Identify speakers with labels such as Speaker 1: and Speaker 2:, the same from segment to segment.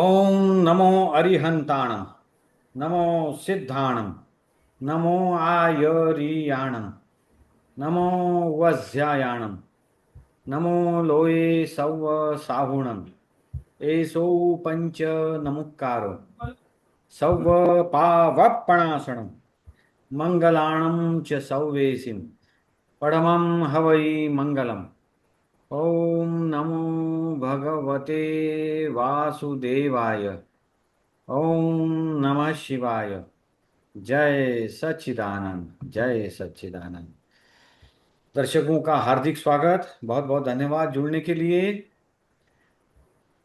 Speaker 1: ओम नमो अरिहंताणम। नमो सिद्धाणम। नमो आयरियाणम। नमो वज्यायाणम। नमो लोये सौव साहुणम। एसौ पंच नमुक्कारो सौव पावप्पणासणम। मंगलाणं च सौवेसिम परमं हवै मंगलम। ओम नमो भगवते वासुदेवाय। ओम नमः शिवाय। जय सच्चिदानंद, जय सच्चिदानंद। दर्शकों का हार्दिक स्वागत, बहुत बहुत धन्यवाद जुड़ने के लिए।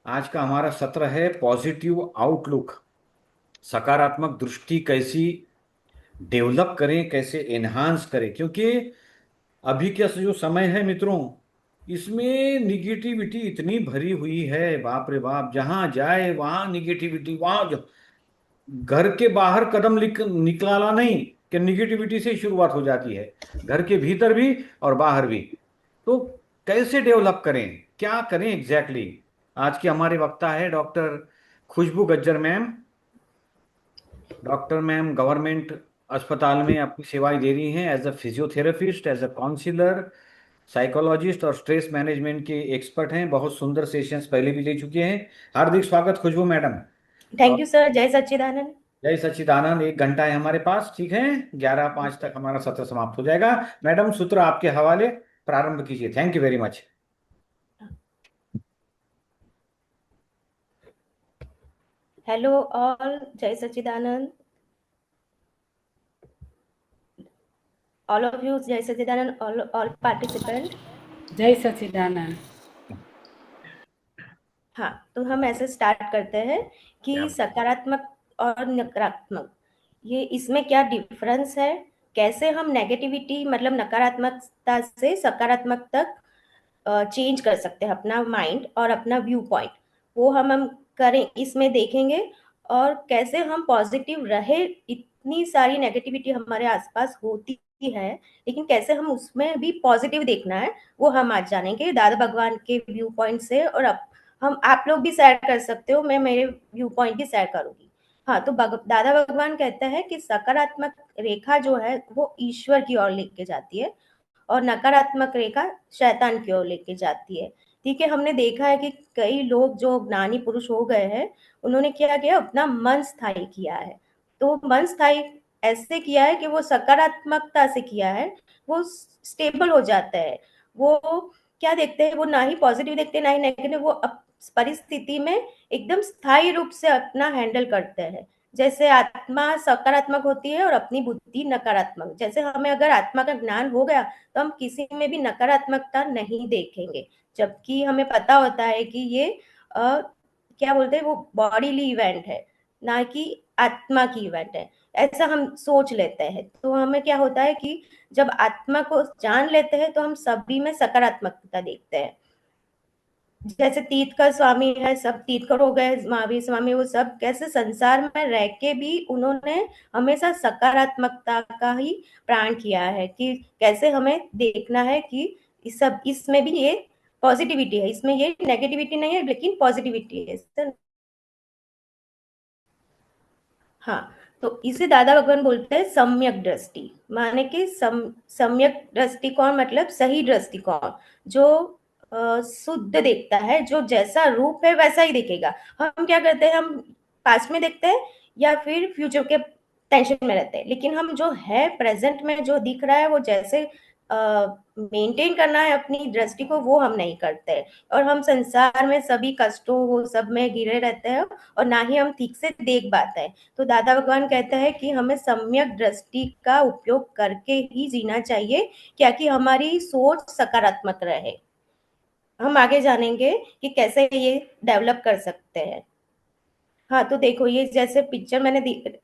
Speaker 1: आज का हमारा सत्र है पॉजिटिव आउटलुक। सकारात्मक दृष्टि कैसी डेवलप करें, कैसे एनहांस करें, क्योंकि अभी का जो समय है मित्रों, इसमें निगेटिविटी इतनी भरी हुई है, बाप रे बाप। जहां जाए वहां निगेटिविटी, वहां घर के बाहर कदम निकाला नहीं कि निगेटिविटी से ही शुरुआत हो जाती है। घर के भीतर भी और बाहर भी। तो कैसे डेवलप करें, क्या करें एग्जैक्टली आज के हमारे वक्ता है doctor Khushbu Gajjar ma'am. Doctor ma'am government अस्पताल में अपनी सेवाएं दे रही हैं as a physiotherapist, as a counsellor, psychologist और स्ट्रेस मैनेजमेंट के एक्सपर्ट हैं। बहुत सुंदर सेशंस पहले भी ले चुके हैं। हार्दिक स्वागत खुशबू मैडम।
Speaker 2: Thank you sir. जय सच्चिदानंद।
Speaker 1: जय सच्चिदानंद। 1 घंटा है हमारे पास, ठीक है। 11:05 तक हमारा सत्र समाप्त हो जाएगा। मैडम सूत्र आपके हवाले, प्रारंभ कीजिए। Thank you very much.
Speaker 2: Hello all, जय सच्चिदानंद। ऑल ऑफ यू, जय सच्चिदानंद। All participant.
Speaker 3: जय सच्चिदानंद।
Speaker 2: हाँ, तो हम ऐसे स्टार्ट करते हैं
Speaker 1: क्या
Speaker 2: कि सकारात्मक और नकारात्मक, ये इसमें क्या डिफरेंस है, कैसे हम नेगेटिविटी मतलब नकारात्मकता से सकारात्मक तक चेंज कर सकते हैं अपना माइंड और अपना व्यू पॉइंट, वो हम करें इसमें देखेंगे। और कैसे हम पॉजिटिव रहे, इतनी सारी नेगेटिविटी हमारे आसपास होती है, लेकिन कैसे हम उसमें भी पॉजिटिव देखना है, वो हम आज जानेंगे दादा भगवान के व्यू पॉइंट से। और अब हम आप लोग भी शेयर कर सकते हो, मैं मेरे व्यू पॉइंट भी शेयर करूंगी। हाँ, तो दादा भगवान कहता है कि सकारात्मक रेखा जो है वो ईश्वर की ओर लेके जाती है और नकारात्मक रेखा शैतान की ओर लेके जाती है। ठीक है, हमने देखा है कि कई लोग जो ज्ञानी पुरुष हो गए हैं, उन्होंने क्या किया, अपना मन स्थायी किया है। तो मन स्थायी ऐसे किया है कि वो सकारात्मकता से किया है, वो स्टेबल हो जाता है। वो क्या देखते हैं, वो ना ही पॉजिटिव देखते हैं ना ही नेगेटिव, वो परिस्थिति में एकदम स्थायी रूप से अपना हैंडल करते हैं। जैसे आत्मा सकारात्मक होती है और अपनी बुद्धि नकारात्मक। जैसे हमें अगर आत्मा का ज्ञान हो गया तो हम किसी में भी नकारात्मकता नहीं देखेंगे, जबकि हमें पता होता है कि ये क्या बोलते हैं, वो बॉडीली इवेंट है, ना कि आत्मा की इवेंट है। ऐसा हम सोच लेते हैं। तो हमें क्या होता है कि जब आत्मा को जान लेते हैं तो हम सभी में सकारात्मकता देखते हैं। जैसे तीर्थकर स्वामी है, सब तीर्थकर हो गए, महावीर स्वामी, वो सब कैसे संसार में रह के भी उन्होंने हमेशा सकारात्मकता का ही प्राण किया है कि कैसे हमें देखना है कि इस सब, इसमें भी ये पॉजिटिविटी है, इसमें ये नेगेटिविटी नहीं है लेकिन पॉजिटिविटी है सर। हाँ, तो इसे दादा भगवान बोलते हैं सम्यक दृष्टि, माने कि सम्यक दृष्टिकोण मतलब सही दृष्टिकोण, जो शुद्ध देखता है, जो जैसा रूप है वैसा ही देखेगा। हम क्या करते हैं, हम पास्ट में देखते हैं या फिर फ्यूचर के टेंशन में रहते हैं, लेकिन हम जो है प्रेजेंट में जो दिख रहा है वो जैसे मेंटेन करना है अपनी दृष्टि को, वो हम नहीं करते हैं। और हम संसार में सभी कष्टों वो सब में घिरे रहते हैं और ना ही हम ठीक से देख पाते हैं। तो दादा भगवान कहता है कि हमें सम्यक दृष्टि का उपयोग करके ही जीना चाहिए, क्या कि हमारी सोच सकारात्मक रहे। हम आगे जानेंगे कि कैसे ये डेवलप कर सकते हैं। हाँ, तो देखो ये जैसे पिक्चर मैंने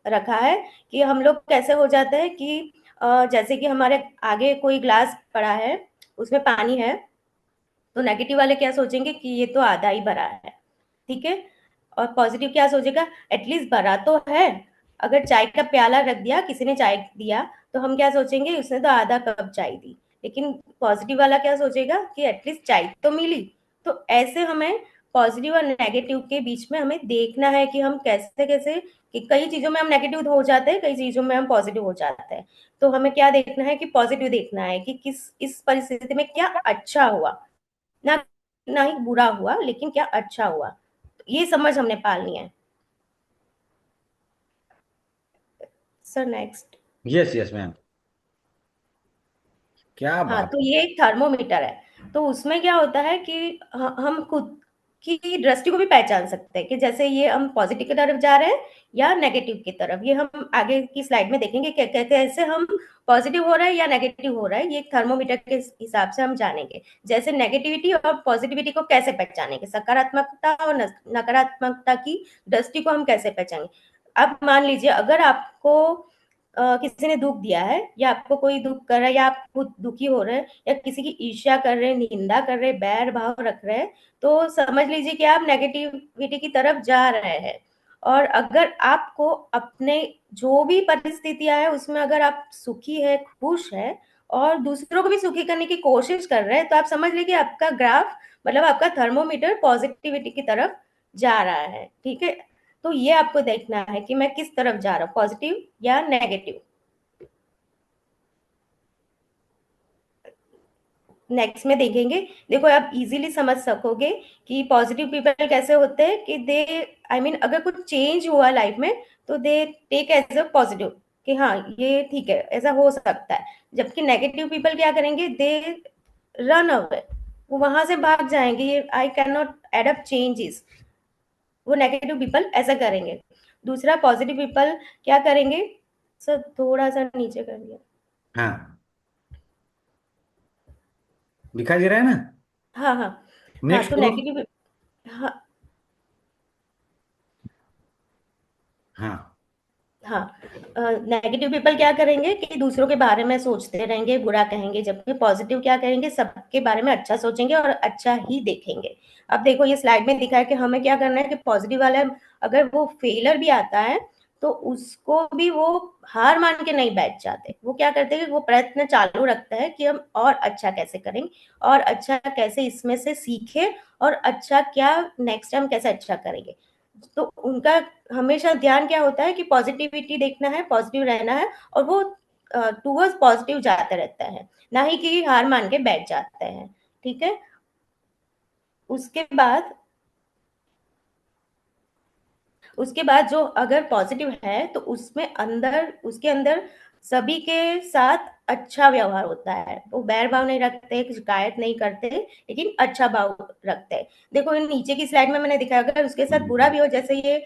Speaker 2: रखा है कि हम लोग कैसे हो जाते हैं कि जैसे कि हमारे आगे कोई ग्लास पड़ा है, उसमें पानी है, तो नेगेटिव वाले क्या सोचेंगे कि ये तो आधा ही भरा है। ठीक है, और पॉजिटिव क्या सोचेगा, एटलीस्ट भरा तो है। अगर चाय का प्याला रख दिया, किसी ने चाय दिया, तो हम क्या सोचेंगे, उसने तो आधा कप चाय दी। लेकिन पॉजिटिव वाला क्या सोचेगा कि एटलीस्ट चाय तो मिली। तो ऐसे हमें पॉजिटिव और नेगेटिव के बीच में हमें देखना है कि हम कैसे कैसे, कि कई चीजों में हम नेगेटिव हो जाते हैं, कई चीजों में हम पॉजिटिव हो जाते हैं। तो हमें क्या देखना है कि पॉजिटिव देखना है कि किस इस परिस्थिति में क्या अच्छा हुआ, ना ना ही बुरा हुआ, लेकिन क्या अच्छा हुआ, ये समझ हमने पालनी है। Sir next.
Speaker 1: Yes yes ma'am, क्या
Speaker 2: हाँ,
Speaker 1: बात
Speaker 2: तो
Speaker 1: है।
Speaker 2: ये एक थर्मोमीटर है। तो उसमें क्या होता है कि हम खुद की दृष्टि को भी पहचान सकते हैं कि जैसे ये हम पॉजिटिव की तरफ जा रहे हैं या नेगेटिव की तरफ। ये हम आगे की स्लाइड में देखेंगे कि कैसे हम पॉजिटिव हो रहा है या नेगेटिव हो रहा है, ये एक थर्मोमीटर के हिसाब से हम जानेंगे। जैसे नेगेटिविटी और पॉजिटिविटी को कैसे पहचानेंगे, सकारात्मकता और नकारात्मकता की दृष्टि को हम कैसे पहचानेंगे। अब मान लीजिए अगर आपको किसी ने दुख दिया है, या आपको कोई दुख कर रहा है, या आप खुद दुखी हो रहे हैं, या किसी की ईर्ष्या कर रहे हैं, निंदा कर रहे हैं, बैर भाव रख रहे हैं, तो समझ लीजिए कि आप नेगेटिविटी की तरफ जा रहे हैं। और अगर आपको अपने जो भी परिस्थितियां है उसमें अगर आप सुखी है, खुश है, और दूसरों को भी सुखी करने की कोशिश कर रहे हैं, तो आप समझ लीजिए आपका ग्राफ, मतलब आपका थर्मोमीटर पॉजिटिविटी की तरफ जा रहा है। ठीक है, तो ये आपको देखना है कि मैं किस तरफ जा रहा हूँ, पॉजिटिव या नेगेटिव। नेक्स्ट में देखेंगे। देखो आप इजीली समझ सकोगे कि पॉजिटिव पीपल कैसे होते हैं कि दे, आई मीन अगर कुछ चेंज हुआ लाइफ में तो they take as a positive, कि हाँ ये ठीक है, ऐसा हो सकता है। जबकि नेगेटिव पीपल क्या करेंगे, दे रन अवे, वो वहां से भाग जाएंगे, ये I can not adapt changes, वो नेगेटिव पीपल ऐसा करेंगे। दूसरा पॉजिटिव पीपल क्या करेंगे, सर थोड़ा सा नीचे कर दिया।
Speaker 1: हाँ, दिखाई दे रहा है ना।
Speaker 2: हाँ हाँ। हाँ
Speaker 1: नेक्स्ट
Speaker 2: तो
Speaker 1: करो।
Speaker 2: नेगेटिव, हाँ
Speaker 1: हाँ।
Speaker 2: हाँ, नेगेटिव पीपल क्या करेंगे कि दूसरों के बारे में सोचते रहेंगे, बुरा कहेंगे। जबकि पॉजिटिव क्या करेंगे, सबके बारे में अच्छा सोचेंगे और अच्छा ही देखेंगे। अब देखो ये स्लाइड में दिखा है कि हमें क्या करना है कि पॉजिटिव वाला अगर वो फेलर भी आता है तो उसको भी वो हार मान के नहीं बैठ जाते, वो क्या करते हैं कि वो प्रयत्न चालू रखता है कि हम और अच्छा कैसे करेंगे, और अच्छा कैसे इसमें से सीखे, और अच्छा क्या नेक्स्ट टाइम कैसे अच्छा करेंगे। तो उनका हमेशा ध्यान क्या होता है कि पॉजिटिविटी देखना है, पॉजिटिव रहना है, और वो टूवर्ड्स पॉजिटिव जाते रहता है, ना ही कि हार मान के बैठ जाते हैं। ठीक है, उसके बाद जो अगर पॉजिटिव है तो उसमें अंदर, उसके अंदर सभी के साथ अच्छा व्यवहार होता है, वो बैर भाव नहीं रखते, शिकायत नहीं करते, लेकिन अच्छा भाव रखते हैं। देखो नीचे की स्लाइड में मैंने दिखाया, अगर उसके साथ बुरा भी हो, जैसे ये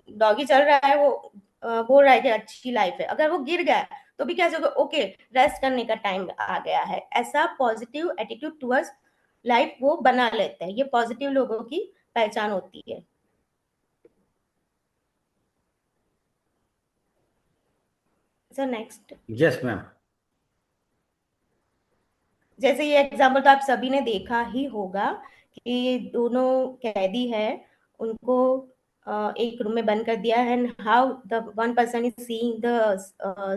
Speaker 2: डॉगी चल रहा है, वो बोल रहा है कि अच्छी लाइफ है, अगर वो गिर गया तो भी क्या होगा, ओके रेस्ट करने का टाइम आ गया है, ऐसा पॉजिटिव एटीट्यूड टुवर्ड्स लाइफ वो बना लेते हैं। ये पॉजिटिव लोगों की पहचान होती है। Sir next.
Speaker 1: Yes ma'am.
Speaker 2: जैसे ये एग्जाम्पल तो आप सभी ने देखा ही होगा कि ये दोनों कैदी है, उनको एक रूम में बंद कर दिया है, and how the one person is seeing the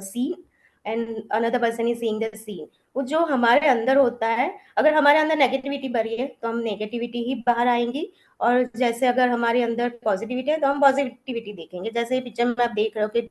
Speaker 2: scene and another person is seeing the scene. वो जो हमारे अंदर होता है, अगर हमारे अंदर नेगेटिविटी भरी है तो हम नेगेटिविटी ही बाहर आएंगी, और जैसे अगर हमारे अंदर पॉजिटिविटी है तो हम पॉजिटिविटी देखेंगे। जैसे पिक्चर में आप देख रहे हो कि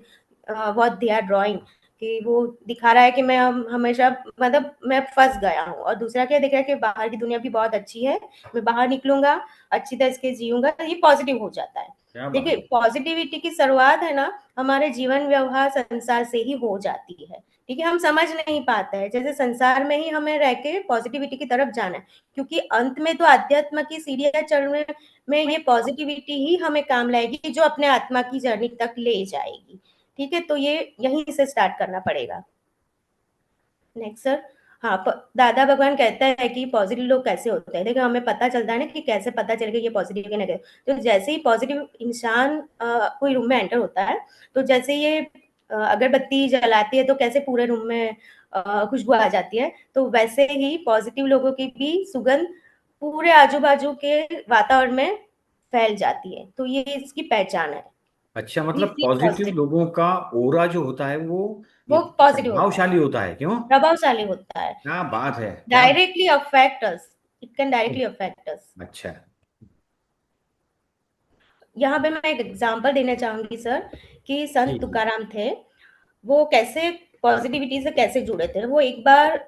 Speaker 2: व्हाट दे आर ड्राइंग, कि वो दिखा रहा है कि मैं हमेशा, मतलब मैं फंस गया हूँ, और दूसरा क्या दिख रहा है कि बाहर की दुनिया भी बहुत अच्छी है, मैं बाहर निकलूंगा, अच्छी तरह से जीऊंगा, ये पॉजिटिव हो जाता है।
Speaker 1: क्या बात
Speaker 2: देखिए
Speaker 1: है।
Speaker 2: पॉजिटिविटी की शुरुआत है ना, हमारे जीवन व्यवहार संसार से ही हो जाती है। ठीक है, हम समझ नहीं पाते हैं, जैसे संसार में ही हमें रह के पॉजिटिविटी की तरफ जाना है, क्योंकि अंत में तो अध्यात्म की सीढ़ियां चढ़ने में ये पॉजिटिविटी ही हमें काम लाएगी, जो अपने आत्मा की जर्नी तक ले जाएगी। ठीक है, तो ये यहीं से स्टार्ट करना पड़ेगा। Next sir. हाँ, दादा भगवान कहता है कि पॉजिटिव लोग कैसे होते हैं। देखो हमें पता चलता है ना कि कैसे पता चलेगा ये पॉजिटिव है नेगेटिव। तो जैसे ही पॉजिटिव इंसान कोई रूम में एंटर होता है, तो जैसे ये अगरबत्ती जलाती है तो कैसे पूरे रूम में खुशबू आ जाती है, तो वैसे ही पॉजिटिव लोगों की भी सुगंध पूरे आजू बाजू के वातावरण में फैल जाती है। तो ये इसकी पहचान है।
Speaker 1: अच्छा, मतलब
Speaker 2: इसलिए
Speaker 1: पॉजिटिव
Speaker 2: पॉजिटिव,
Speaker 1: लोगों का ओरा जो होता है वो
Speaker 2: वो
Speaker 1: इतना
Speaker 2: पॉजिटिव होता है,
Speaker 1: प्रभावशाली होता है, क्यों?
Speaker 2: प्रभावशाली होता है,
Speaker 1: क्या बात है, क्या?
Speaker 2: Directly affect us, it can directly affect us.
Speaker 1: अच्छा।
Speaker 2: यहाँ पे मैं एक एग्जांपल देना चाहूंगी सर कि
Speaker 1: जी
Speaker 2: संत
Speaker 1: जी।
Speaker 2: तुकाराम थे, वो कैसे पॉजिटिविटी से कैसे जुड़े थे। वो एक बार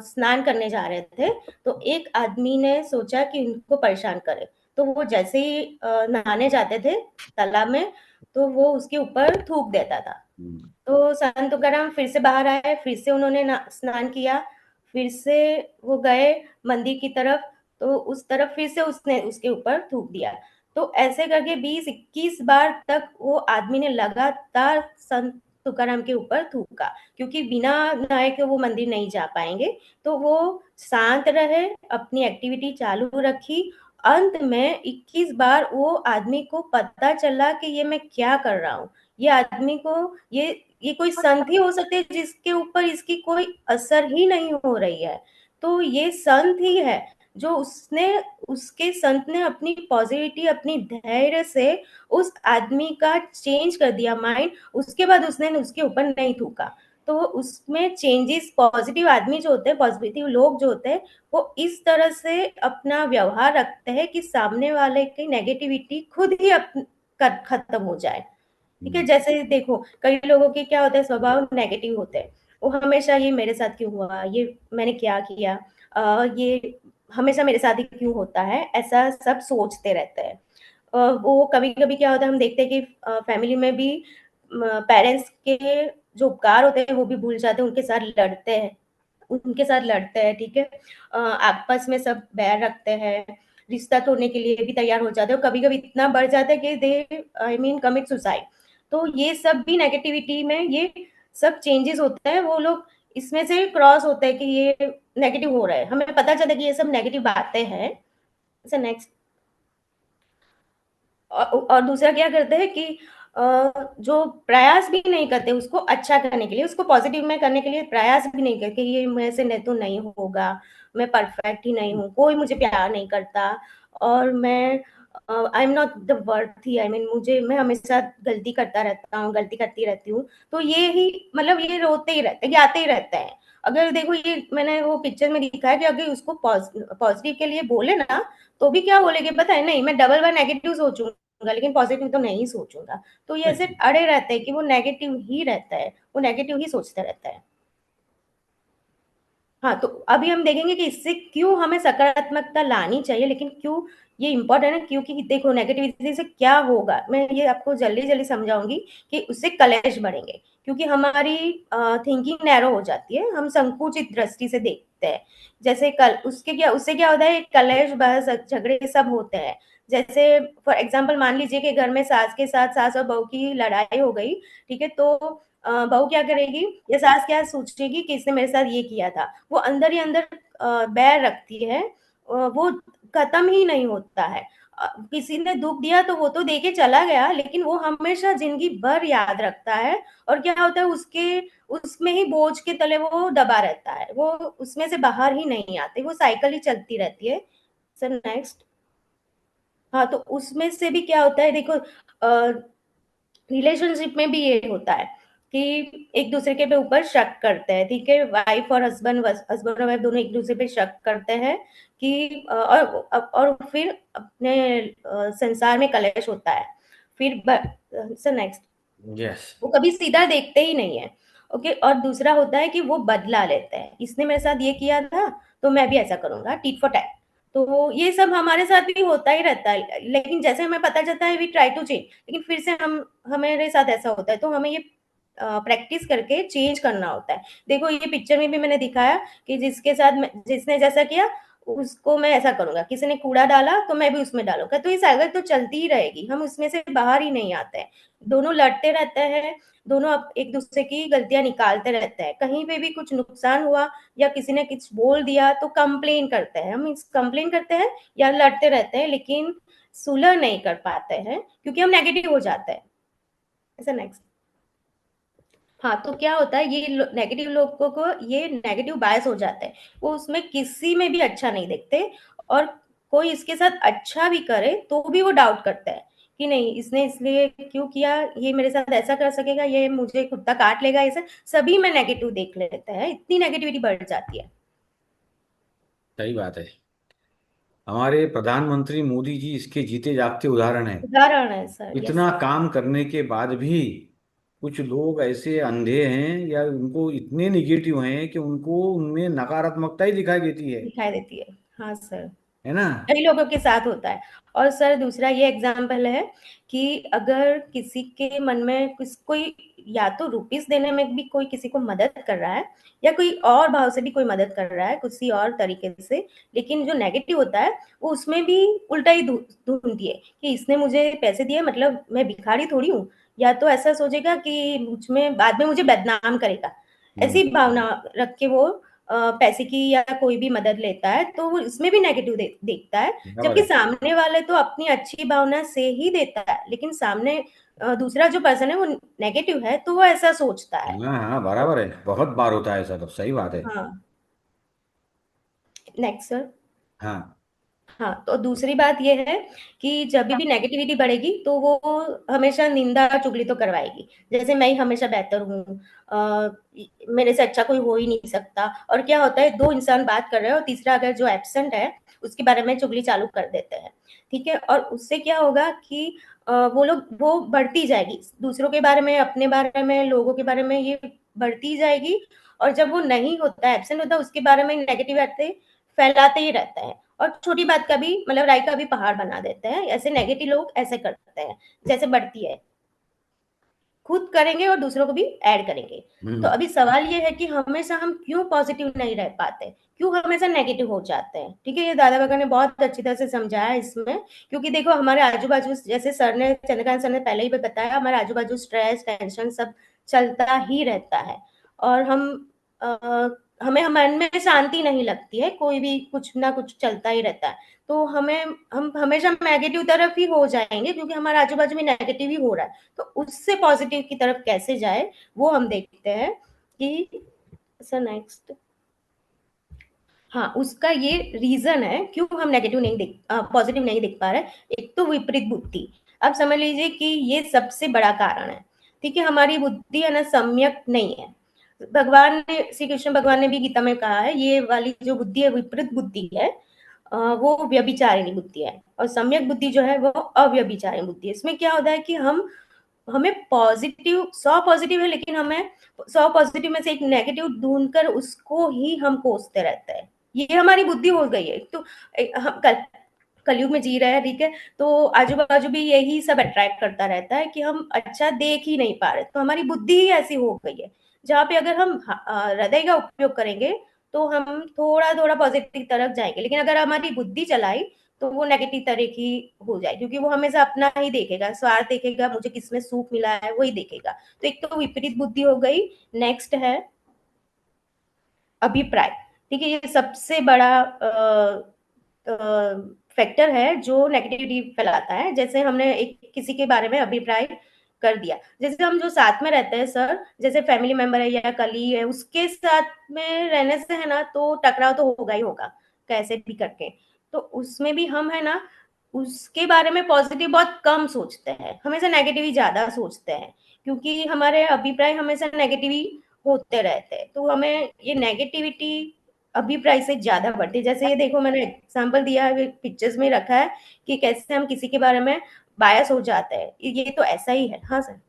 Speaker 2: स्नान करने जा रहे थे, तो एक आदमी ने सोचा कि उनको परेशान करे, तो वो जैसे ही नहाने जाते थे तालाब में, तो वो उसके ऊपर थूक देता था।
Speaker 1: हम्म।
Speaker 2: तो संत तुकाराम फिर से बाहर आए, फिर से उन्होंने स्नान किया, फिर से वो गए मंदिर की तरफ, तो उस तरफ फिर से उसने उसके ऊपर थूक दिया। तो ऐसे करके 20-21 बार तक वो आदमी ने लगातार संत तुकाराम के ऊपर थूका, क्योंकि बिना नहाए के वो मंदिर नहीं जा पाएंगे। तो वो शांत रहे, अपनी एक्टिविटी चालू रखी। अंत में 21 बार वो आदमी को पता चला कि ये मैं क्या कर रहा हूँ। ये आदमी को ये कोई संत ही हो सकते हैं जिसके ऊपर इसकी कोई असर ही नहीं हो रही है। तो ये संत ही है जो उसने उसके संत ने अपनी पॉजिटिविटी, अपनी धैर्य से उस आदमी का चेंज कर दिया माइंड। उसके बाद उसने उसके ऊपर नहीं थूका। तो उसमें चेंजेस, पॉजिटिव आदमी जो होते हैं, पॉजिटिव लोग जो होते हैं, वो इस तरह से अपना व्यवहार रखते हैं कि सामने वाले की नेगेटिविटी खुद ही खत्म हो जाए। ठीक है,
Speaker 1: हम्म।
Speaker 2: जैसे देखो कई लोगों के क्या होता है, स्वभाव नेगेटिव होते हैं। वो हमेशा ये मेरे साथ क्यों हुआ, ये मैंने क्या किया, ये हमेशा मेरे साथ ही क्यों होता है, ऐसा सब सोचते रहते हैं। वो कभी कभी क्या होता है, हम देखते हैं कि फैमिली में भी पेरेंट्स के जो उपकार होते हैं वो भी भूल जाते हैं, उनके साथ लड़ते हैं। ठीक है, आपस में सब बैर रखते हैं, रिश्ता तोड़ने के लिए भी तैयार हो जाते हैं, कभी कभी इतना बढ़ जाता है कि दे आई मीन कमिट सुसाइड। तो ये सब भी नेगेटिविटी में ये सब चेंजेस होते हैं, वो लोग इसमें से क्रॉस होते हैं कि ये नेगेटिव हो रहा है, हमें पता चलता है कि ये सब नेगेटिव बातें हैं। नेक्स्ट। और दूसरा क्या करते हैं कि जो प्रयास भी नहीं करते उसको अच्छा करने के लिए, उसको पॉजिटिव में करने के लिए प्रयास भी नहीं करते, ये मेरे से नहीं तो नहीं होगा, मैं परफेक्ट ही नहीं हूँ, कोई मुझे प्यार नहीं करता, और मैं I am not the worthy, I mean मुझे, मैं हमेशा गलती करता रहता हूँ, गलती करती रहती हूँ। तो ये ही मतलब ये रोते ही रहते हैं, गाते ही रहते हैं। अगर देखो ये मैंने वो पिक्चर में दिखा है कि अगर उसको पॉजिटिव के लिए बोले ना, तो भी क्या बोलेगे पता है, नहीं मैं डबल बार नेगेटिव सोचूंगा लेकिन पॉजिटिव तो नहीं सोचूंगा। तो ये ऐसे अड़े रहते हैं कि वो नेगेटिव ही रहता है, वो नेगेटिव ही सोचता रहता है। हाँ, तो अभी हम देखेंगे कि इससे क्यों हमें सकारात्मकता लानी चाहिए, लेकिन क्यों ये इम्पोर्टेंट है, क्योंकि देखो नेगेटिविटी से क्या होगा, मैं ये आपको जल्दी जल्दी समझाऊंगी कि उससे कलेश बढ़ेंगे, क्योंकि हमारी थिंकिंग नैरो हो जाती है, हम संकुचित दृष्टि से देखते हैं। जैसे कल उससे क्या होता है, कलेश बहस झगड़े सब होते हैं। जैसे फॉर एग्जाम्पल मान लीजिए कि घर में सास के साथ, सास और बहू की लड़ाई हो गई। ठीक है, तो बहू क्या करेगी या सास क्या सोचेगी कि इसने मेरे साथ ये किया था, वो अंदर ही अंदर बैर रखती है, वो खत्म ही नहीं होता है। किसी ने दुख दिया तो वो तो देके चला गया, लेकिन वो हमेशा जिंदगी भर याद रखता है। और क्या होता है, उसके उसमें ही बोझ के तले वो दबा रहता है, वो उसमें से बाहर ही नहीं आते, वो साइकिल ही चलती रहती है। Sir next. हाँ, तो उसमें से भी क्या होता है देखो, रिलेशनशिप में भी ये होता है कि एक दूसरे के पे ऊपर शक करते हैं। ठीक है, वाइफ और हस्बैंड, हस्बैंड और वाइफ दोनों एक दूसरे पे शक करते हैं कि और फिर अपने संसार में कलेश होता है। फिर सर नेक्स्ट।
Speaker 1: यस।
Speaker 2: वो कभी सीधा देखते ही नहीं है। ओके, और दूसरा होता है कि वो बदला लेते हैं, इसने मेरे साथ ये किया था तो मैं भी ऐसा करूंगा, टीट फॉर टैट। तो ये सब हमारे साथ भी होता ही रहता है, लेकिन जैसे हमें पता चलता है वी ट्राई टू चेंज, लेकिन फिर से हम हमारे साथ ऐसा होता है, तो हमें ये प्रैक्टिस करके चेंज करना होता है। देखो ये पिक्चर में भी मैंने दिखाया कि जिसके साथ जिसने जैसा किया उसको मैं ऐसा करूंगा, किसी ने कूड़ा डाला तो मैं भी उसमें डालूंगा, तो ये साइकिल तो चलती ही रहेगी, हम उसमें से बाहर ही नहीं आते हैं। दोनों लड़ते रहते हैं, दोनों एक दूसरे की गलतियां निकालते रहते हैं, कहीं पे भी कुछ नुकसान हुआ या किसी ने कुछ बोल दिया तो कंप्लेन करते हैं, हम कंप्लेन करते हैं या लड़ते रहते हैं, लेकिन सुलह नहीं कर पाते हैं क्योंकि हम नेगेटिव हो जाते हैं। ऐसा नेक्स्ट। हाँ, तो क्या होता है, ये नेगेटिव लोगों को ये नेगेटिव बायस हो जाता है, वो उसमें किसी में भी अच्छा नहीं देखते, और कोई इसके साथ अच्छा भी करे तो भी वो डाउट करता है कि नहीं इसने इसलिए क्यों किया, ये मेरे साथ ऐसा कर सकेगा, ये मुझे कुत्ता काट लेगा, ऐसा सभी में नेगेटिव देख लेते हैं, इतनी नेगेटिविटी बढ़ जाती है।
Speaker 1: सही बात है। हमारे प्रधानमंत्री मोदी जी इसके जीते जागते उदाहरण है।
Speaker 2: उदाहरण है सर। यस
Speaker 1: इतना काम करने के बाद भी कुछ लोग ऐसे अंधे हैं या उनको इतने निगेटिव हैं कि उनको उनमें नकारात्मकता ही दिखाई देती है।
Speaker 2: दिखाई देती है। हाँ सर,
Speaker 1: है ना।
Speaker 2: कई लोगों के साथ होता है। और सर दूसरा ये एग्जाम्पल है कि अगर किसी के मन में कोई या तो रुपीस देने में भी कोई किसी को मदद कर रहा है, या कोई और भाव से भी कोई मदद कर रहा है किसी और तरीके से, लेकिन जो नेगेटिव होता है वो उसमें भी उल्टा ही ढूंढती है कि इसने मुझे पैसे दिए मतलब मैं भिखारी थोड़ी हूँ, या तो ऐसा सोचेगा कि मुझ में बाद में मुझे बदनाम करेगा। ऐसी
Speaker 1: हम्म।
Speaker 2: भावना रख के वो पैसे की या कोई भी मदद लेता है, तो वो इसमें भी नेगेटिव देखता है।
Speaker 1: बराबर
Speaker 2: जबकि
Speaker 1: है।
Speaker 2: सामने वाले तो अपनी अच्छी भावना से ही देता है, लेकिन सामने दूसरा जो पर्सन है वो नेगेटिव है, तो वो ऐसा सोचता है।
Speaker 1: हाँ हाँ,
Speaker 2: तो
Speaker 1: बराबर है, बहुत बार होता है ऐसा, तो सही बात है।
Speaker 2: हाँ, नेक्स्ट सर।
Speaker 1: हाँ।
Speaker 2: हाँ, तो दूसरी बात ये है कि जब भी नेगेटिविटी बढ़ेगी तो वो हमेशा निंदा चुगली तो करवाएगी। जैसे मैं ही हमेशा बेहतर हूँ, मेरे से अच्छा कोई हो ही नहीं सकता। और क्या होता है, दो इंसान बात कर रहे हैं और तीसरा अगर जो एब्सेंट है उसके बारे में चुगली चालू कर देते हैं। ठीक है, और उससे क्या होगा कि वो बढ़ती जाएगी दूसरों के बारे में, अपने बारे में, लोगों के बारे में, ये बढ़ती जाएगी। और जब वो नहीं होता, एब्सेंट होता है, उसके बारे में नेगेटिव बातें फैलाते ही रहता है। और छोटी बात का भी मतलब राई का भी पहाड़ बना देते हैं। ऐसे नेगेटिव लोग ऐसे करते हैं। जैसे बढ़ती है, खुद करेंगे और दूसरों को भी ऐड करेंगे। तो
Speaker 1: हम्म।
Speaker 2: अभी सवाल ये है कि हमेशा हम क्यों पॉजिटिव नहीं रह पाते, क्यों हमेशा नेगेटिव हो जाते हैं। ठीक है, ये दादा बगा ने बहुत अच्छी तरह से समझाया इसमें। क्योंकि देखो हमारे आजू बाजू, जैसे सर ने, चंद्रकांत सर ने पहले ही बताया, हमारे आजू बाजू स्ट्रेस टेंशन सब चलता ही रहता है। और अ, हमें मन में शांति नहीं लगती है, कोई भी कुछ ना कुछ चलता ही रहता है। तो हम हमेशा नेगेटिव तरफ ही हो जाएंगे, क्योंकि हमारे आजू बाजू में नेगेटिव ही हो रहा है। तो उससे पॉजिटिव की तरफ कैसे जाए, वो हम देखते हैं कि सर नेक्स्ट। हाँ, उसका ये रीजन है क्यों हम नेगेटिव नहीं देख पॉजिटिव नहीं देख पा रहे। एक तो विपरीत बुद्धि। अब समझ लीजिए कि ये सबसे बड़ा कारण है। ठीक है, हमारी बुद्धि है ना सम्यक नहीं है। भगवान ने, श्री कृष्ण भगवान ने भी गीता में कहा है, ये वाली जो बुद्धि है विपरीत बुद्धि है, वो व्यभिचारिणी बुद्धि है। और सम्यक बुद्धि जो है वो अव्यभिचारिणी बुद्धि है। इसमें क्या होता है कि हमें पॉजिटिव, 100 पॉजिटिव है, लेकिन हमें 100 पॉजिटिव में से एक नेगेटिव ढूंढकर उसको ही हम कोसते रहते हैं। ये हमारी बुद्धि हो गई है। तो हम कलयुग में जी रहे हैं, ठीक है, तो आजू बाजू भी यही सब अट्रैक्ट करता रहता है कि हम अच्छा देख ही नहीं पा रहे। तो हमारी बुद्धि ही ऐसी हो गई है, जहाँ पे अगर हम हृदय का उपयोग करेंगे तो हम थोड़ा थोड़ा पॉजिटिव तरफ जाएंगे। लेकिन अगर हमारी बुद्धि चलाई तो वो नेगेटिव तरह की हो जाए, क्योंकि वो हमेशा अपना ही देखेगा, स्वार्थ देखेगा, मुझे किसमें सुख मिला है वही देखेगा। तो एक तो विपरीत बुद्धि हो गई। नेक्स्ट है अभिप्राय। ठीक है, ये सबसे बड़ा फैक्टर है जो नेगेटिविटी फैलाता है। जैसे हमने एक किसी के बारे में अभिप्राय कर दिया, जैसे हम जो साथ में रहते हैं सर, जैसे फैमिली मेंबर है या कली है, उसके साथ में रहने से है ना तो टकराव तो होगा ही होगा, कैसे भी करके। तो उसमें भी हम है ना उसके बारे में पॉजिटिव बहुत कम सोचते हैं, हमेशा नेगेटिव ही ज्यादा सोचते हैं, क्योंकि हमारे अभिप्राय हमेशा नेगेटिव ही होते रहते हैं। तो हमें ये नेगेटिविटी अभिप्राय से ज्यादा बढ़ती है। जैसे ये देखो, मैंने एग्जाम्पल दिया है, पिक्चर्स में रखा है कि कैसे हम किसी के बारे में बायस हो जाते हैं। ये तो ऐसा ही है। हाँ सर।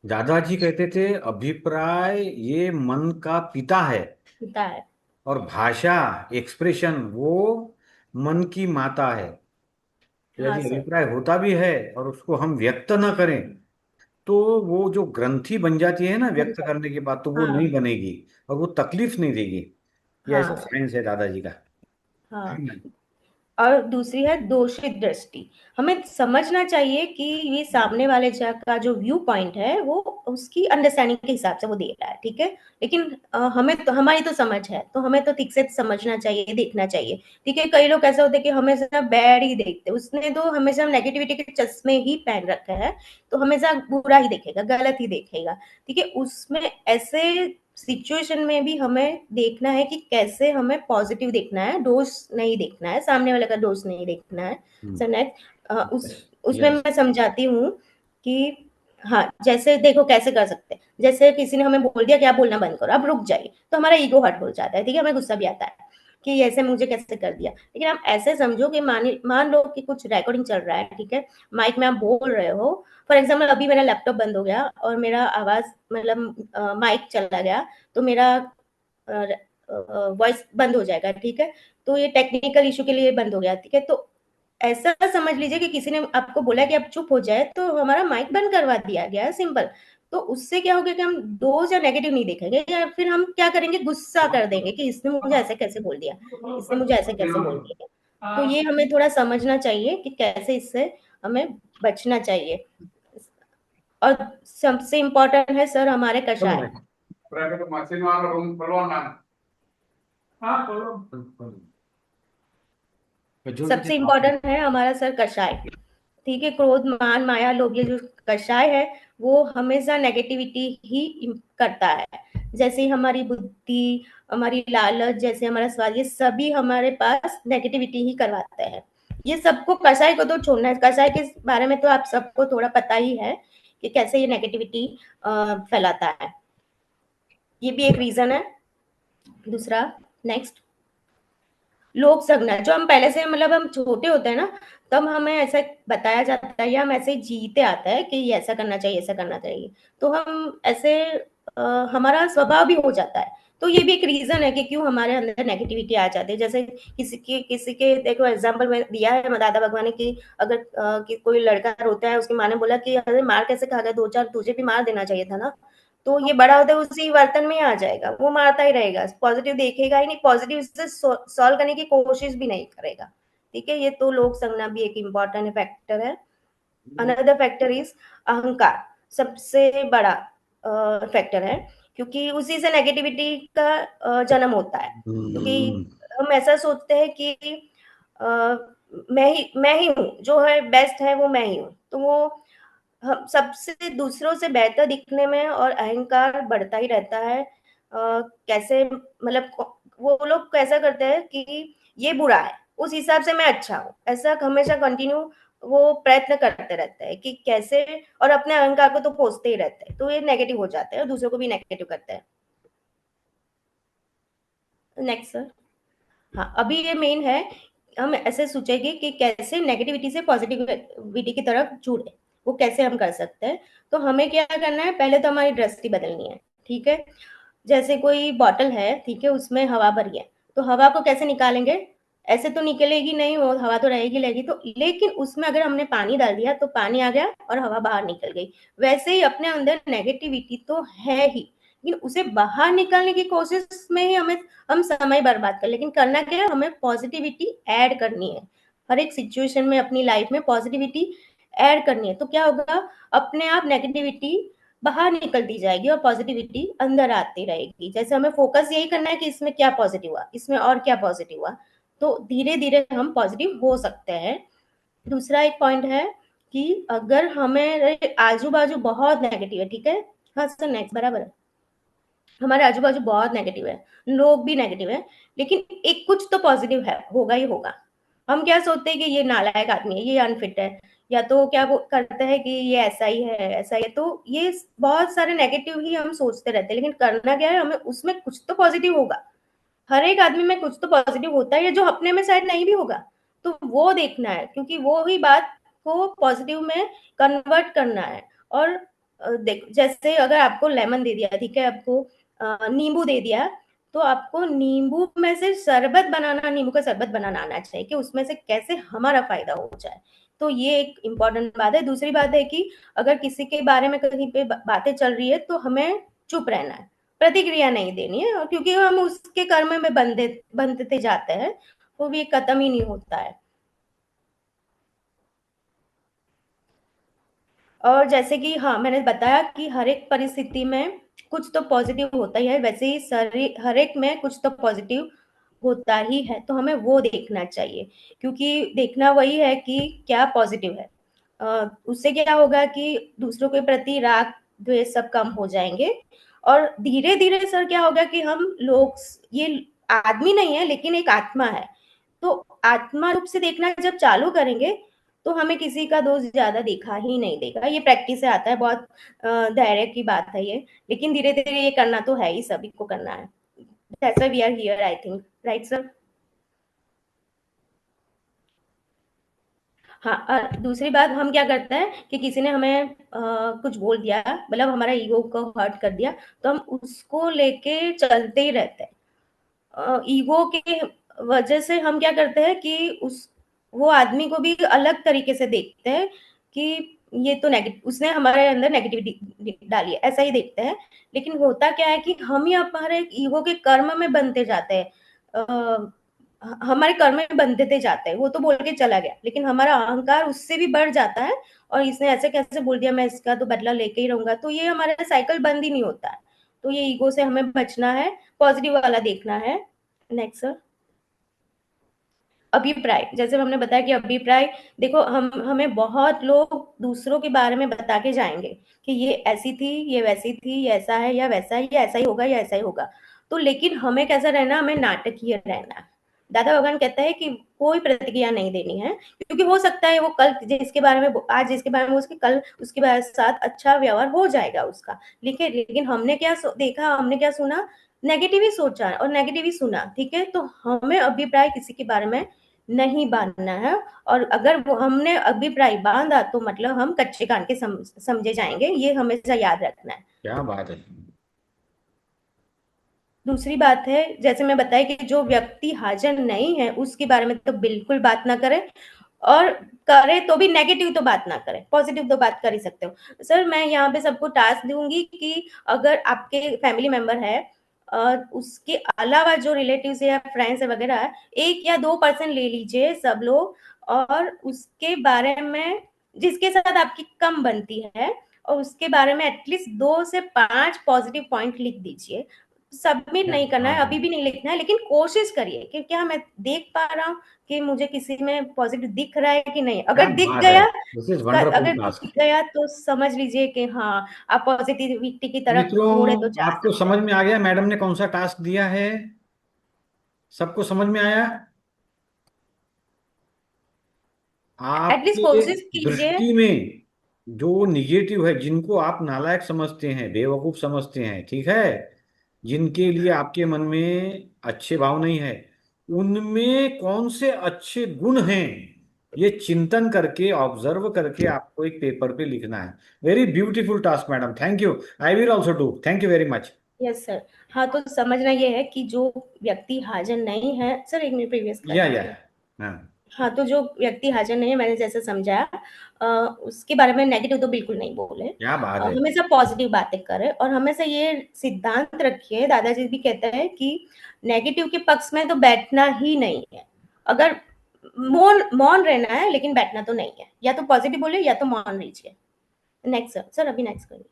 Speaker 1: दादाजी कहते थे अभिप्राय ये मन का पिता है,
Speaker 2: होता है।
Speaker 1: और भाषा, एक्सप्रेशन, वो मन की माता है। तो
Speaker 2: हाँ
Speaker 1: यदि
Speaker 2: सर।
Speaker 1: अभिप्राय होता भी है और उसको हम व्यक्त न करें, तो वो जो ग्रंथि बन जाती है ना व्यक्त करने के बाद, तो वो
Speaker 2: हाँ
Speaker 1: नहीं बनेगी और वो तकलीफ नहीं देगी। ये ऐसा
Speaker 2: हाँ
Speaker 1: साइंस है दादाजी का।
Speaker 2: हाँ।
Speaker 1: है ना?
Speaker 2: और दूसरी है दोषित दृष्टि। हमें समझना चाहिए कि ये सामने वाले का जो व्यू पॉइंट है वो उसकी अंडरस्टैंडिंग के हिसाब से वो दे रहा है, ठीक है। लेकिन हमें तो, हमारी तो समझ है, तो हमें तो ठीक से समझना चाहिए, देखना चाहिए। ठीक है, कई लोग ऐसे होते हैं कि हमेशा बैड ही देखते हैं, उसने तो हमेशा नेगेटिविटी के चश्मे ही पहन रखे हैं, तो हमेशा बुरा ही देखेगा, गलत ही देखेगा। ठीक है, उसमें ऐसे सिचुएशन में भी हमें देखना है कि कैसे हमें पॉजिटिव देखना है, दोष नहीं देखना है, सामने वाले का दोष नहीं देखना है। सर नेक्स्ट, उस
Speaker 1: यस।
Speaker 2: उसमें
Speaker 1: यस।
Speaker 2: मैं समझाती हूँ कि हाँ, जैसे देखो कैसे कर सकते हैं। जैसे किसी ने हमें बोल दिया कि आप बोलना बंद करो, अब रुक जाइए, तो हमारा ईगो हर्ट हो जाता है, ठीक है, हमें गुस्सा भी आता है। कि ऐसे मुझे कैसे कर दिया। लेकिन आप ऐसे समझो कि मान लो कि कुछ रिकॉर्डिंग चल रहा है, ठीक है, माइक में आप बोल रहे हो, फॉर एग्जाम्पल अभी मेरा लैपटॉप बंद हो गया और मेरा आवाज मतलब माइक चला गया, तो मेरा वॉइस बंद हो जाएगा, ठीक है। तो ये टेक्निकल इशू के लिए बंद हो गया, ठीक है। तो ऐसा समझ लीजिए कि किसी ने आपको बोला कि आप चुप हो जाए, तो हमारा माइक बंद करवा दिया गया, सिंपल। तो उससे क्या होगा कि हम दोष या नेगेटिव नहीं देखेंगे, या फिर हम क्या करेंगे, गुस्सा कर देंगे कि इसने मुझे ऐसे कैसे बोल दिया, इसने मुझे ऐसे कैसे बोल दिया। तो ये हमें थोड़ा समझना चाहिए कि कैसे इससे हमें बचना चाहिए। और सबसे इम्पोर्टेंट है सर हमारे कषाय। सबसे इम्पोर्टेंट है हमारा सर कषाय, ठीक है। क्रोध, मान, माया, लोभ, ये जो कषाय है वो हमेशा नेगेटिविटी ही करता है। जैसे ही हमारी बुद्धि, हमारी लालच, जैसे हमारा स्वाद, ये सभी हमारे पास नेगेटिविटी ही करवाते हैं। ये सबको, कषाय को तो छोड़ना है। कषाय के बारे में तो आप सबको थोड़ा पता ही है कि कैसे ये नेगेटिविटी फैलाता है। ये भी एक रीजन है। दूसरा, नेक्स्ट, लोक संज्ञा, जो हम पहले से मतलब हम छोटे होते हैं ना, तब हमें ऐसा बताया जाता है या हम ऐसे जीते आता है कि ये ऐसा करना चाहिए, ऐसा करना चाहिए, तो हम ऐसे हमारा स्वभाव भी हो जाता है। तो ये भी एक रीजन है कि क्यों हमारे अंदर नेगेटिविटी आ जाती है। जैसे किसी के देखो एग्जाम्पल में दिया है दादा भगवान ने कि अगर कि कोई लड़का रोता है, उसकी माँ ने बोला कि अरे मार कैसे खा गया, दो चार तुझे भी मार देना चाहिए था ना। तो ये बड़ा होता है उसी बर्तन में ही आ जाएगा, वो मारता ही रहेगा, पॉजिटिव देखेगा ही नहीं, पॉजिटिव से सॉल्व करने की कोशिश भी नहीं करेगा, ठीक है। ये तो लोक संज्ञा भी एक इम्पॉर्टेंट फैक्टर है। अनदर फैक्टर इज अहंकार, सबसे बड़ा फैक्टर है, क्योंकि उसी से नेगेटिविटी का जन्म होता है। क्योंकि हम ऐसा सोचते हैं कि अ, मैं ही हूँ, जो है बेस्ट है वो मैं ही हूँ, तो वो हम सबसे दूसरों से बेहतर दिखने में और अहंकार बढ़ता ही रहता है। कैसे मतलब वो लोग कैसा करते हैं कि ये बुरा है, उस हिसाब से मैं अच्छा हूँ, ऐसा हमेशा कंटिन्यू वो प्रयत्न करते रहते हैं कि कैसे, और अपने अहंकार को तो कोसते ही रहते हैं, तो ये नेगेटिव हो जाते हैं और दूसरों को भी नेगेटिव करते हैं। Next sir. हाँ, अभी ये मेन है, हम ऐसे सोचेंगे कि कैसे नेगेटिविटी से पॉजिटिविटी की तरफ जुड़े, वो कैसे हम कर सकते हैं। तो हमें क्या करना है, पहले तो हमारी दृष्टि बदलनी है, ठीक है। जैसे कोई बॉटल है, ठीक है, उसमें हवा भरी है, तो हवा को कैसे निकालेंगे, ऐसे तो निकलेगी नहीं, वो हवा तो रहेगी रहेगी, तो लेकिन उसमें अगर हमने पानी डाल दिया तो पानी आ गया और हवा बाहर निकल गई। वैसे ही अपने अंदर नेगेटिविटी तो है ही, लेकिन उसे बाहर निकालने की कोशिश में ही हम समय बर्बाद कर, लेकिन करना क्या है, हमें पॉजिटिविटी ऐड करनी है। हर एक सिचुएशन में अपनी लाइफ में पॉजिटिविटी ऐड करनी है, तो क्या होगा, अपने आप नेगेटिविटी बाहर निकलती जाएगी और पॉजिटिविटी अंदर आती रहेगी। जैसे हमें फोकस यही करना है कि इसमें क्या पॉजिटिव हुआ, इसमें और क्या पॉजिटिव हुआ, तो धीरे धीरे हम पॉजिटिव हो सकते हैं। दूसरा एक पॉइंट है कि अगर हमें आजू बाजू बहुत नेगेटिव है, ठीक है, हाँ सर नेक्स्ट, बराबर है, हमारे आजू बाजू बहुत नेगेटिव है, लोग भी नेगेटिव है, लेकिन एक कुछ तो पॉजिटिव है, होगा ही होगा। हम क्या सोचते हैं कि ये नालायक आदमी है, ये अनफिट है, या तो क्या वो करते हैं कि ये ऐसा ही है, ऐसा ही है, तो ये बहुत सारे नेगेटिव ही हम सोचते रहते हैं। लेकिन करना क्या है, हमें उसमें कुछ तो पॉजिटिव होगा, हर एक आदमी में कुछ तो पॉजिटिव होता है, जो अपने में शायद नहीं भी होगा, तो वो देखना है, क्योंकि वो ही बात को पॉजिटिव में कन्वर्ट करना है। और देखो, जैसे अगर आपको लेमन दे दिया, ठीक है, आपको नींबू दे दिया, तो आपको नींबू में से शरबत बनाना, नींबू का शरबत बनाना आना चाहिए कि उसमें से कैसे हमारा फायदा हो जाए। तो ये एक इम्पॉर्टेंट बात है। दूसरी बात है कि अगर किसी के बारे में कहीं पे बातें चल रही है, तो हमें चुप रहना है, प्रतिक्रिया नहीं देनी है, और क्योंकि हम उसके कर्म में बंधते जाते हैं, वो भी खत्म ही नहीं होता है। और जैसे कि हाँ, मैंने बताया कि हर एक परिस्थिति में कुछ तो पॉजिटिव होता ही है, वैसे ही हर एक में कुछ तो पॉजिटिव होता ही है, तो हमें वो देखना चाहिए, क्योंकि देखना वही है कि क्या पॉजिटिव है। उससे क्या होगा कि दूसरों के प्रति राग द्वेष सब कम हो जाएंगे, और धीरे धीरे सर क्या होगा कि हम लोग, ये आदमी नहीं है लेकिन एक आत्मा है, तो आत्मा रूप से देखना जब चालू करेंगे, तो हमें किसी का दोष ज्यादा दिखा ही नहीं देगा। ये प्रैक्टिस से आता है, बहुत धैर्य की बात है ये, लेकिन धीरे धीरे ये करना तो है ही, सभी को करना है। That's why we are here, I think, right sir. हाँ, और दूसरी बात हम क्या करते हैं कि किसी ने हमें कुछ बोल दिया, मतलब हमारा ईगो को हर्ट कर दिया, तो हम उसको लेके चलते ही रहते हैं। ईगो की वजह से हम क्या करते हैं कि उस वो आदमी को भी अलग तरीके से देखते हैं कि ये तो नेगेटिव, उसने हमारे अंदर नेगेटिविटी डाली है, ऐसा ही देखते हैं। लेकिन होता क्या है कि हम ही हमारे ईगो के कर्म में बनते जाते हैं। हमारे कर्म में बंधते जाते हैं, वो तो बोल के चला गया, लेकिन हमारा अहंकार उससे भी बढ़ जाता है, और इसने ऐसे कैसे बोल दिया, मैं इसका तो बदला लेके ही रहूंगा, तो ये हमारा साइकिल बंद ही नहीं होता है। तो ये ईगो से हमें बचना है, पॉजिटिव वाला देखना है। Next sir. अभिप्राय, जैसे हमने बताया कि अभिप्राय, देखो हम हमें बहुत लोग दूसरों के बारे में बता के जाएंगे कि ये ऐसी थी, ये वैसी थी, ये ऐसा है या वैसा है, ये ऐसा ही होगा या ऐसा ही होगा। तो लेकिन हमें कैसा रहना, हमें नाटकीय रहना है। दादा भगवान कहता है कि कोई प्रतिक्रिया नहीं देनी है, क्योंकि हो सकता है वो कल जिसके बारे में आज जिसके बारे में उसके कल उसके साथ अच्छा व्यवहार हो जाएगा उसका। लेकिन हमने क्या देखा, हमने क्या सुना, नेगेटिव ही सोचा और नेगेटिव ही सुना। ठीक है, तो हमें अभिप्राय किसी के बारे में नहीं बांधना है। और अगर वो हमने अभिप्राय बांधा तो मतलब हम कच्चे कान के समझे जाएंगे, ये हमेशा याद रखना है।
Speaker 1: क्या बात है।
Speaker 2: दूसरी बात है, जैसे मैं बताया कि जो व्यक्ति हाजिर नहीं है उसके बारे में तो बिल्कुल बात ना करें, और करे तो भी नेगेटिव तो बात ना करें, पॉजिटिव तो बात कर ही सकते हो। सर मैं यहाँ पे सबको टास्क दूंगी कि अगर आपके फैमिली मेंबर है, उसके अलावा जो रिलेटिव्स या फ्रेंड्स वगैरह है, 1 या 2% ले लीजिए सब लोग, और उसके बारे में जिसके साथ आपकी कम बनती है, और उसके बारे में एटलीस्ट 2 से 5 पॉजिटिव पॉइंट लिख दीजिए। सबमिट
Speaker 1: क्या
Speaker 2: नहीं करना है,
Speaker 1: बात है।
Speaker 2: अभी भी नहीं लिखना है, लेकिन कोशिश करिए कि क्या मैं देख पा रहा हूँ कि मुझे किसी में पॉजिटिव दिख रहा है कि नहीं।
Speaker 1: क्या
Speaker 2: अगर दिख
Speaker 1: बात है।
Speaker 2: गया,
Speaker 1: दिस इज वंडरफुल
Speaker 2: अगर दिख
Speaker 1: टास्क।
Speaker 2: गया तो समझ लीजिए कि हाँ, आप पॉजिटिविटी की तरफ
Speaker 1: मित्रों,
Speaker 2: थोड़े तो जा
Speaker 1: आपको
Speaker 2: सकते
Speaker 1: समझ
Speaker 2: हैं।
Speaker 1: में आ गया मैडम ने कौन सा टास्क दिया है? सबको समझ में आया?
Speaker 2: एटलीस्ट
Speaker 1: आपके
Speaker 2: कोशिश कीजिए।
Speaker 1: दृष्टि में जो निगेटिव है, जिनको आप नालायक समझते हैं, बेवकूफ समझते हैं, ठीक है, जिनके लिए आपके मन में अच्छे भाव नहीं है, उनमें कौन से अच्छे गुण हैं, ये चिंतन करके, ऑब्जर्व करके आपको एक पेपर पे लिखना है। Very beautiful task madam, thank you. I will also do, thank you very much.
Speaker 2: Yes sir. हाँ, तो समझना ये है कि जो व्यक्ति हाजिर नहीं है, सर 1 मिनट प्रीवियस कर
Speaker 1: या
Speaker 2: दीजिए।
Speaker 1: हाँ।
Speaker 2: हाँ, तो जो व्यक्ति हाजिर नहीं है, मैंने जैसे समझाया, उसके बारे में नेगेटिव तो बिल्कुल नहीं बोले।
Speaker 1: क्या बात है।
Speaker 2: हमेशा पॉजिटिव बातें करें, और हमेशा ये सिद्धांत रखिए, दादाजी भी कहते हैं कि नेगेटिव के पक्ष में तो बैठना ही नहीं है। अगर मौन मौन रहना है, लेकिन बैठना तो नहीं है, या तो पॉजिटिव बोलिए या तो मौन रहिए। Next sir. सर अभी नेक्स्ट करिए।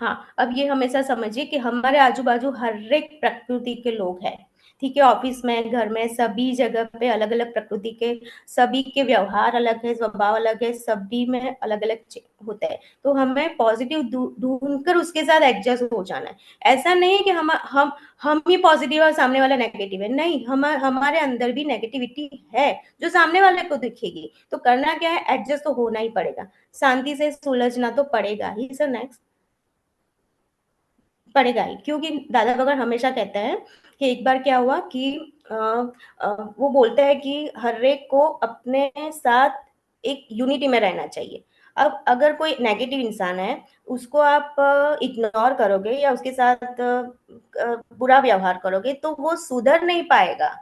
Speaker 2: हाँ, अब ये हमेशा समझिए कि हमारे आजू-बाजू हर एक प्रकृति के लोग हैं, ठीक है? ऑफिस में, घर में, सभी जगह पे अलग-अलग प्रकृति के, सभी के व्यवहार अलग है, स्वभाव अलग है, सभी में अलग-अलग होते हैं। तो हमें पॉजिटिव ढूंढकर उसके साथ एडजस्ट हो जाना है। ऐसा नहीं है कि हम ही पॉजिटिव और सामने वाला नेगेटिव है, नहीं, हमारे अंदर भी नेगेटिविटी है, जो सामने वाले को दिखेगी। तो करना क्या है, एडजस्ट तो होना ही पड़ेगा, शांति से सुलझना तो पड़ेगा ही। Sir next. पड़ेगा ही, क्योंकि दादा भगवान हमेशा कहते हैं कि एक बार क्या हुआ कि अ, वो बोलते हैं कि हर एक को अपने साथ एक यूनिटी में रहना चाहिए। अब अगर कोई नेगेटिव इंसान है, उसको आप इग्नोर करोगे या उसके साथ बुरा व्यवहार करोगे, तो वो सुधर नहीं पाएगा।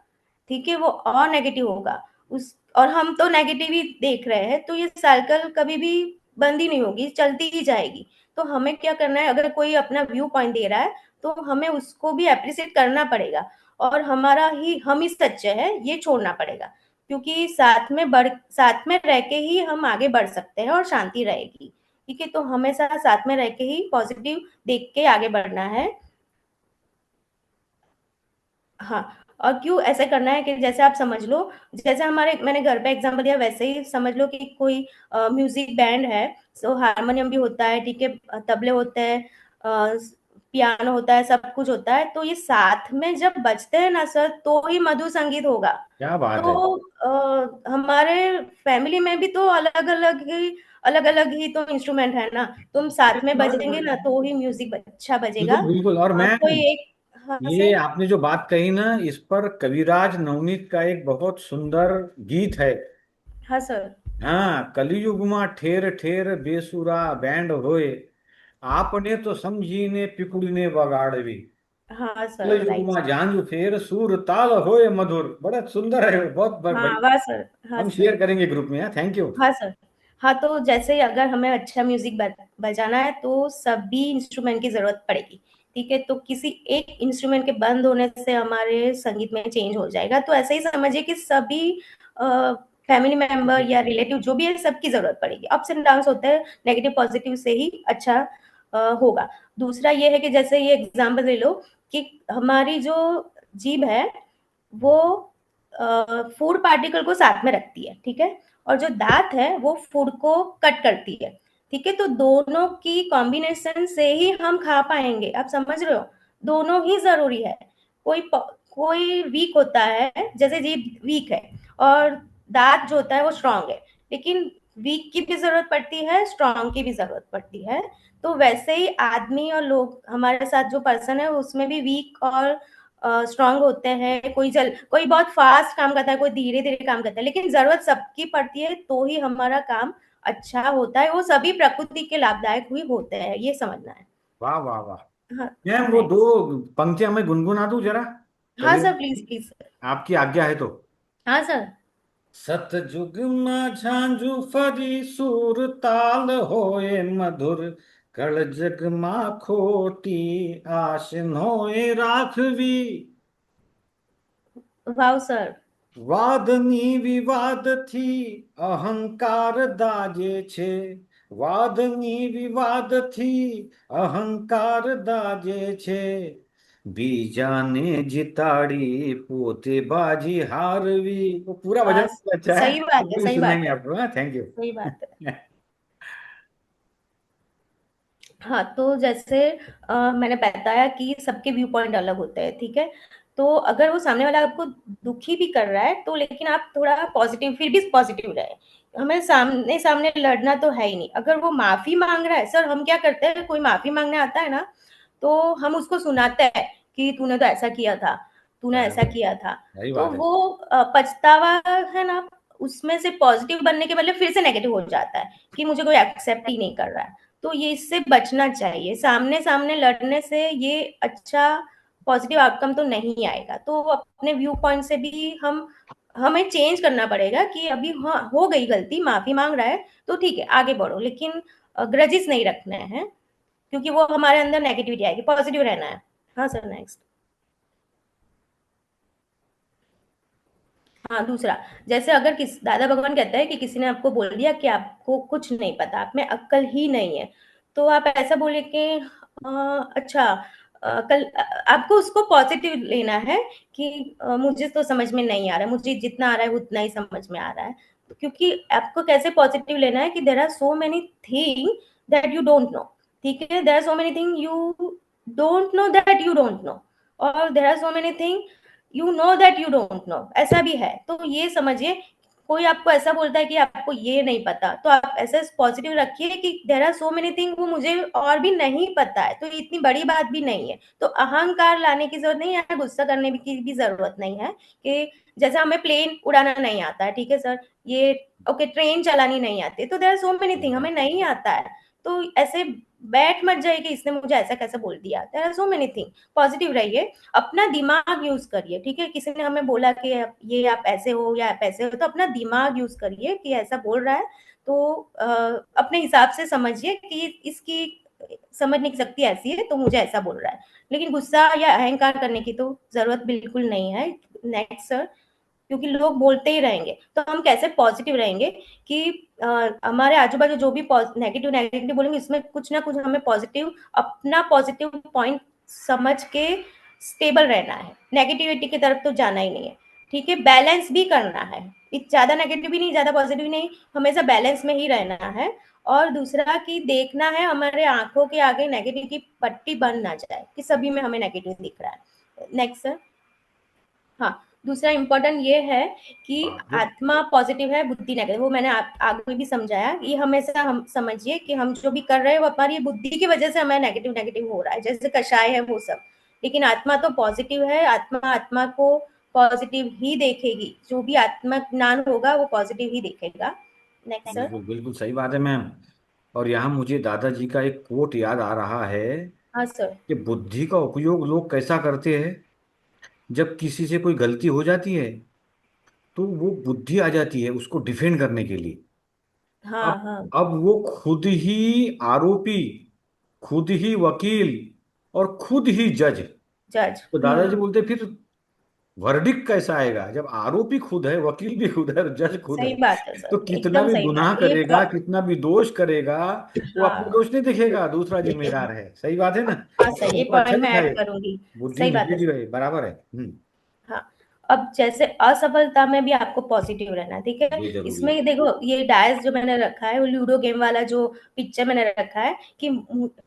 Speaker 2: ठीक है, वो और नेगेटिव होगा। उस और हम तो नेगेटिव ही देख रहे हैं, तो ये साइकिल कभी भी बंद ही नहीं होगी, चलती ही जाएगी। तो हमें क्या करना है, अगर कोई अपना व्यू पॉइंट दे रहा है, तो हमें उसको भी एप्रिशिएट करना पड़ेगा, और हम ही सच्चे हैं, ये छोड़ना पड़ेगा। क्योंकि साथ में रह के ही हम आगे बढ़ सकते हैं और शांति रहेगी। ठीक है, तो हमेशा साथ में रह के ही पॉजिटिव देख के आगे बढ़ना है। हाँ, और क्यों ऐसे करना है कि जैसे आप समझ लो, जैसे हमारे मैंने घर पे एग्जांपल दिया, वैसे ही समझ लो कि कोई म्यूजिक बैंड है, सो हारमोनियम भी होता है, ठीक है, तबले होते हैं, पियानो होता है, सब कुछ होता है, तो ये साथ में जब बजते हैं ना सर, तो ही मधुर संगीत होगा।
Speaker 1: क्या बात है।
Speaker 2: तो हमारे फैमिली में भी तो अलग अलग ही तो इंस्ट्रूमेंट है ना, तुम साथ में बजेंगे ना तो ही म्यूजिक अच्छा बजेगा।
Speaker 1: बिल्कुल बिल्कुल। और मैं,
Speaker 2: कोई एक, हाँ
Speaker 1: ये
Speaker 2: सर।
Speaker 1: आपने जो बात कही ना, इस पर कविराज नवनीत का एक बहुत सुंदर गीत है,
Speaker 2: हाँ सर।
Speaker 1: हाँ, कलयुग में ठेर ठेर बेसुरा बैंड होए, आपने तो समझी ने पिकुड़ी ने बगाड़वी।
Speaker 2: हाँ सर,
Speaker 1: कलयुग
Speaker 2: राइट।
Speaker 1: में झांझ फेर सुर ताल होए मधुर। बड़ा सुंदर है, बहुत
Speaker 2: हाँ
Speaker 1: बढ़िया।
Speaker 2: वाह सर। हाँ
Speaker 1: हम
Speaker 2: सर।
Speaker 1: शेयर करेंगे ग्रुप में। Thank you.
Speaker 2: हाँ सर। हाँ, तो जैसे अगर हमें अच्छा म्यूजिक बजाना है तो सभी इंस्ट्रूमेंट की जरूरत पड़ेगी। ठीक है, तो किसी एक इंस्ट्रूमेंट के बंद होने से हमारे संगीत में चेंज हो जाएगा। तो ऐसे ही समझिए कि सभी फैमिली मेंबर या रिलेटिव जो भी है सबकी जरूरत पड़ेगी। अप्स एंड डाउन्स होते हैं, नेगेटिव पॉजिटिव से ही अच्छा होगा। दूसरा ये है कि जैसे ये एग्जाम्पल ले लो कि हमारी जो जीभ है वो फूड पार्टिकल को साथ में रखती है, ठीक है, और जो दांत है वो फूड को कट करती है। ठीक है, तो दोनों की कॉम्बिनेशन से ही हम खा पाएंगे। आप समझ रहे हो, दोनों ही जरूरी है। कोई वीक होता है, जैसे जीभ वीक है और दांत जो होता है वो स्ट्रांग है, लेकिन वीक की भी जरूरत पड़ती है, स्ट्रांग की भी जरूरत पड़ती है। तो वैसे ही आदमी और लोग, हमारे साथ जो पर्सन है उसमें भी वीक और स्ट्रांग होते हैं। कोई बहुत फास्ट काम करता है, कोई धीरे धीरे काम करता है, लेकिन जरूरत सबकी पड़ती है तो ही हमारा काम अच्छा होता है। वो सभी प्रकृति के लाभदायक ही होते हैं, ये समझना है।
Speaker 1: वाह वाह वाह।
Speaker 2: हाँ।
Speaker 1: मैम वो दो
Speaker 2: नेक्स्ट।
Speaker 1: पंक्तियां मैं गुनगुना दूं जरा,
Speaker 2: हाँ
Speaker 1: कलियुग
Speaker 2: सर, प्लीज
Speaker 1: की?
Speaker 2: Please sir.
Speaker 1: आपकी आज्ञा है तो।
Speaker 2: हाँ सर।
Speaker 1: सतयुग में झांझू फरी सुर ताल होए मधुर, कल जग मा खोटी आश नोए राखवी।
Speaker 2: वाह सर।
Speaker 1: वादनी विवाद थी अहंकार दाजे छे, वादनी विवाद थी अहंकार दाजे छे, बीजाने जिताड़ी पोते बाजी हारवी। वो पूरा
Speaker 2: वाह,
Speaker 1: भजन अच्छा है,
Speaker 2: सही बात
Speaker 1: वो
Speaker 2: है,
Speaker 1: भी
Speaker 2: सही बात
Speaker 1: सुनाएंगे
Speaker 2: है,
Speaker 1: आपको। हाँ, थैंक यू।
Speaker 2: सही बात है। हाँ, तो जैसे मैंने बताया कि सबके व्यू पॉइंट अलग होते हैं, ठीक है। तो अगर वो सामने वाला आपको दुखी भी कर रहा है तो लेकिन आप थोड़ा पॉजिटिव, फिर भी पॉजिटिव रहे। हमें सामने सामने लड़ना तो है ही नहीं। अगर वो माफी मांग रहा है, सर हम क्या करते हैं, कोई माफी मांगने आता है ना, तो हम उसको सुनाते हैं कि तूने तो ऐसा किया था, तूने ऐसा
Speaker 1: बराबर,
Speaker 2: किया था।
Speaker 1: सही
Speaker 2: तो
Speaker 1: बात है।
Speaker 2: वो पछतावा है ना, उसमें से पॉजिटिव बनने के बदले फिर से नेगेटिव हो जाता है कि मुझे कोई एक्सेप्ट ही नहीं कर रहा है। तो ये इससे बचना चाहिए। सामने सामने लड़ने से ये अच्छा पॉजिटिव आउटकम तो नहीं आएगा। तो अपने व्यू पॉइंट से भी हमें चेंज करना पड़ेगा कि अभी हाँ हो गई गलती, माफी मांग रहा है तो ठीक है आगे बढ़ो, लेकिन ग्रजेस नहीं रखने हैं, क्योंकि वो हमारे अंदर नेगेटिविटी आएगी। पॉजिटिव रहना है। हाँ सर, नेक्स्ट। हाँ, दूसरा, जैसे अगर दादा भगवान कहता है कि किसी ने आपको बोल दिया कि आपको कुछ नहीं पता, आप में अक्ल ही नहीं है, तो आप ऐसा बोले कि अच्छा, कल आपको उसको पॉजिटिव लेना है कि मुझे तो समझ में नहीं आ रहा है, मुझे जितना आ रहा है उतना ही समझ में आ रहा है। तो क्योंकि आपको कैसे पॉजिटिव लेना है कि there are so many thing that you don't know. ठीक है, there are so many thing you don't know that you don't know, और there are so many thing you know that you don't know, ऐसा भी है। तो ये समझिए, कोई आपको ऐसा बोलता है कि आपको ये नहीं पता, तो आप ऐसे पॉजिटिव रखिए कि there are so many thing, वो मुझे और भी नहीं पता है, तो इतनी बड़ी बात भी नहीं है। तो अहंकार लाने की जरूरत नहीं है, गुस्सा करने की भी जरूरत नहीं है कि जैसे हमें प्लेन उड़ाना नहीं आता है, ठीक है सर, ये ओके, ट्रेन चलानी नहीं आती, तो there are so many thing हमें नहीं आता है। तो ऐसे बैठ मत जाइए कि इसने मुझे ऐसा कैसे बोल दिया। There are so many thing. Positive रहिए, अपना दिमाग यूज करिए। ठीक है, किसी ने हमें बोला कि ये आप ऐसे हो या आप ऐसे हो, तो अपना दिमाग यूज करिए कि ऐसा बोल रहा है तो अपने हिसाब से समझिए कि इसकी समझने की शक्ति ऐसी है तो मुझे ऐसा बोल रहा है, लेकिन गुस्सा या अहंकार करने की तो जरूरत बिल्कुल नहीं है। Next sir. क्योंकि लोग बोलते ही रहेंगे, तो हम कैसे पॉजिटिव रहेंगे कि हमारे आजू बाजू जो भी नेगेटिव नेगेटिव बोलेंगे, इसमें कुछ ना कुछ हमें पॉजिटिव, अपना पॉजिटिव पॉइंट समझ के स्टेबल रहना है। नेगेटिविटी की तरफ तो जाना ही नहीं है। ठीक है, बैलेंस भी करना है, ज्यादा नेगेटिव भी नहीं, ज्यादा पॉजिटिव नहीं, हमेशा बैलेंस में ही रहना है। और दूसरा कि देखना है हमारे आंखों के आगे नेगेटिव की पट्टी बन ना जाए कि सभी में हमें नेगेटिव दिख रहा है। Next sir. हाँ, दूसरा इम्पोर्टेंट ये है कि
Speaker 1: गुड।
Speaker 2: आत्मा पॉजिटिव है, बुद्धि नेगेटिव। वो मैंने आगे भी समझाया। ये हमेशा हम समझिए कि हम जो भी कर रहे हैं वो हमारी बुद्धि की वजह से हमें नेगेटिव नेगेटिव हो रहा है, जैसे कषाय है वो सब, लेकिन आत्मा तो पॉजिटिव है। आत्मा आत्मा को पॉजिटिव ही देखेगी, जो भी आत्मज्ञान होगा वो पॉजिटिव ही देखेगा। Next sir.
Speaker 1: बिल्कुल बिल्कुल सही बात है मैम। और यहाँ मुझे दादाजी का एक कोट याद आ रहा है
Speaker 2: हाँ सर।
Speaker 1: कि बुद्धि का उपयोग लोग कैसा करते हैं, जब किसी से कोई गलती हो जाती है तो वो बुद्धि आ जाती है उसको डिफेंड करने के लिए।
Speaker 2: हाँ
Speaker 1: अब
Speaker 2: हाँ।
Speaker 1: अब वो खुद ही आरोपी, खुद ही वकील और खुद ही जज।
Speaker 2: जज।
Speaker 1: तो दादाजी बोलते फिर वर्डिक्ट कैसा आएगा जब आरोपी खुद है, वकील भी खुद है और जज खुद
Speaker 2: सही
Speaker 1: है।
Speaker 2: बात है
Speaker 1: तो
Speaker 2: सर,
Speaker 1: कितना
Speaker 2: एकदम
Speaker 1: भी
Speaker 2: सही
Speaker 1: गुनाह
Speaker 2: बात है ये
Speaker 1: करेगा, कितना भी दोष करेगा, वो अपना
Speaker 2: हाँ
Speaker 1: दोष नहीं दिखेगा, दूसरा जिम्मेदार है। सही बात है ना।
Speaker 2: हाँ
Speaker 1: तो
Speaker 2: सर, ये
Speaker 1: उनको अच्छा
Speaker 2: पॉइंट मैं
Speaker 1: दिखाए,
Speaker 2: ऐड करूंगी।
Speaker 1: बुद्धि
Speaker 2: सही बात है
Speaker 1: नेगेटिव
Speaker 2: सर।
Speaker 1: है, बराबर है।
Speaker 2: हाँ, अब जैसे असफलता में भी आपको पॉजिटिव रहना है, ठीक है।
Speaker 1: ये जरूरी है।
Speaker 2: इसमें देखो ये डायस जो मैंने रखा है, वो लूडो गेम वाला जो पिक्चर मैंने रखा है कि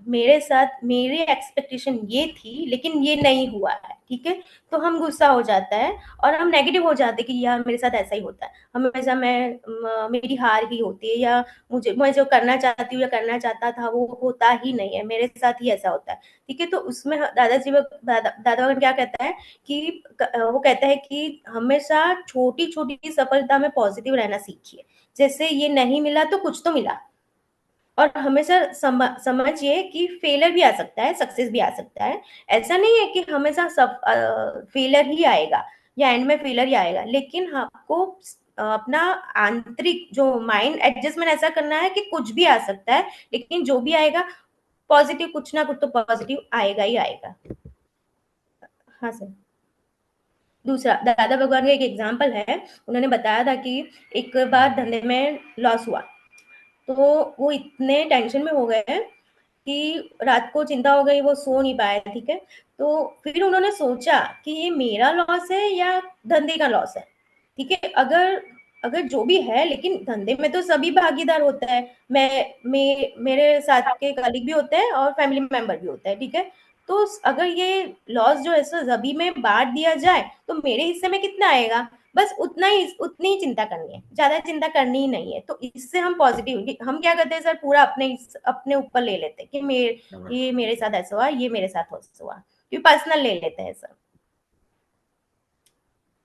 Speaker 2: मेरे साथ मेरी एक्सपेक्टेशन ये थी लेकिन ये नहीं हुआ है, ठीक है। तो हम गुस्सा हो जाता है और हम नेगेटिव हो जाते हैं कि यार मेरे साथ ऐसा ही होता है हमेशा, मेरी हार ही होती है, या मैं जो करना चाहती हूँ या करना चाहता था वो होता ही नहीं है, मेरे साथ ही ऐसा होता है, ठीक है। तो उसमें दादा भगवान क्या कहता है कि वो कहता है कि हमेशा छोटी छोटी सफलता में पॉजिटिव रहना सीखिए। जैसे ये नहीं मिला तो कुछ तो मिला, और हमेशा समझिए कि फेलियर भी आ सकता है, सक्सेस भी आ सकता है। ऐसा नहीं है कि हमेशा सब फेलियर ही आएगा या एंड में फेलियर ही आएगा, लेकिन आपको अपना आंतरिक जो माइंड एडजस्टमेंट ऐसा करना है कि कुछ भी आ सकता है, लेकिन जो भी आएगा पॉजिटिव, कुछ ना कुछ तो पॉजिटिव आएगा ही आएगा। हाँ सर। दूसरा, दादा भगवान का एक एग्जाम्पल है। उन्होंने बताया था कि एक बार धंधे में लॉस हुआ, तो वो इतने टेंशन में हो गए हैं कि रात को चिंता हो गई, वो सो नहीं पाए, ठीक है। तो फिर उन्होंने सोचा कि ये मेरा लॉस है या धंधे का लॉस है, ठीक है। अगर अगर जो भी है, लेकिन धंधे में तो सभी भागीदार होता है, मेरे साथ के कलीग भी होते हैं और फैमिली मेंबर भी होता है, ठीक है। तो अगर ये लॉस जो है सो सभी में बांट दिया जाए तो मेरे हिस्से में कितना आएगा, बस उतनी ही चिंता करनी है, ज्यादा चिंता करनी ही नहीं है। तो इससे हम पॉजिटिव, हम क्या करते हैं सर, पूरा अपने ऊपर ले लेते हैं कि ये मेरे साथ ऐसा हुआ, ये मेरे साथ ऐसा हुआ, ये पर्सनल ले लेते हैं सर।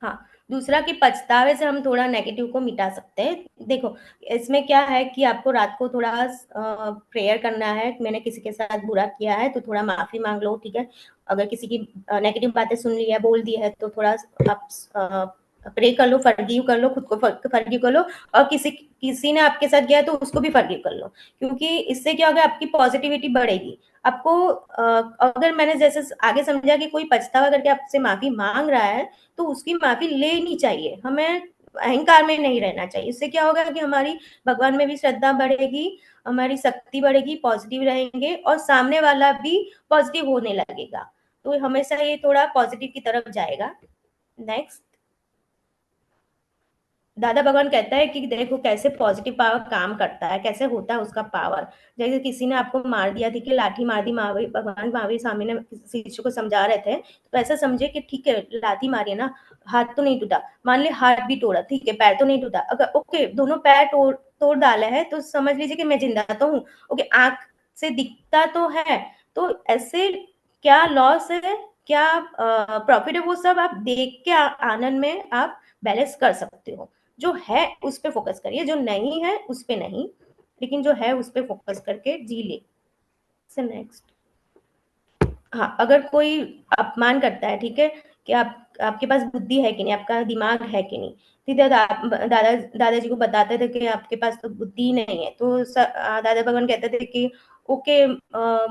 Speaker 2: हाँ, दूसरा कि पछतावे से हम थोड़ा नेगेटिव को मिटा सकते हैं। देखो, इसमें क्या है कि आपको रात को थोड़ा प्रेयर करना है, मैंने किसी के साथ बुरा किया है तो थोड़ा माफी मांग लो, ठीक है। अगर किसी की नेगेटिव बातें सुन ली है, बोल दी है, तो थोड़ा आप प्रे कर लो, फॉरगिव कर लो, खुद को फॉरगिव कर लो, और किसी किसी ने आपके साथ किया तो उसको भी फॉरगिव कर लो, क्योंकि इससे क्या होगा, आपकी पॉजिटिविटी बढ़ेगी। आपको अगर मैंने जैसे आगे समझा कि कोई पछतावा करके आपसे माफी मांग रहा है तो उसकी माफी लेनी चाहिए, हमें अहंकार में नहीं रहना चाहिए। इससे क्या होगा कि हमारी भगवान में भी श्रद्धा बढ़ेगी, हमारी शक्ति बढ़ेगी, पॉजिटिव रहेंगे और सामने वाला भी पॉजिटिव होने लगेगा। तो हमेशा ये थोड़ा पॉजिटिव की तरफ जाएगा। नेक्स्ट, दादा भगवान कहता है कि देखो कैसे पॉजिटिव पावर काम करता है, कैसे होता है उसका पावर। जैसे किसी ने आपको मार दिया, ठीक है, लाठी मार दी, महावीर भगवान महावीर स्वामी ने शिष्य को समझा रहे थे, तो ऐसा समझे कि ठीक है लाठी मारी है ना, हाथ तो नहीं टूटा, मान ली हाथ भी तोड़ा, ठीक है, पैर तो नहीं टूटा, अगर ओके दोनों पैर तोड़ तोड़ डाले है तो समझ लीजिए कि मैं जिंदा तो हूँ, ओके, आंख से दिखता तो है। तो ऐसे क्या लॉस है, क्या प्रॉफिट है, वो सब आप देख के आनंद में आप बैलेंस कर सकते हो। जो है उस पे फोकस करिए, जो नहीं है उस पे नहीं, लेकिन जो है उस पे फोकस करके जी ले। नेक्स्ट, हाँ, अगर कोई अपमान करता है, ठीक है, कि आपके पास बुद्धि है कि नहीं, आपका दिमाग है कि नहीं, ठीक है, दादाजी को बताते थे कि आपके पास तो बुद्धि नहीं है, तो दादा भगवान कहते थे कि ओके,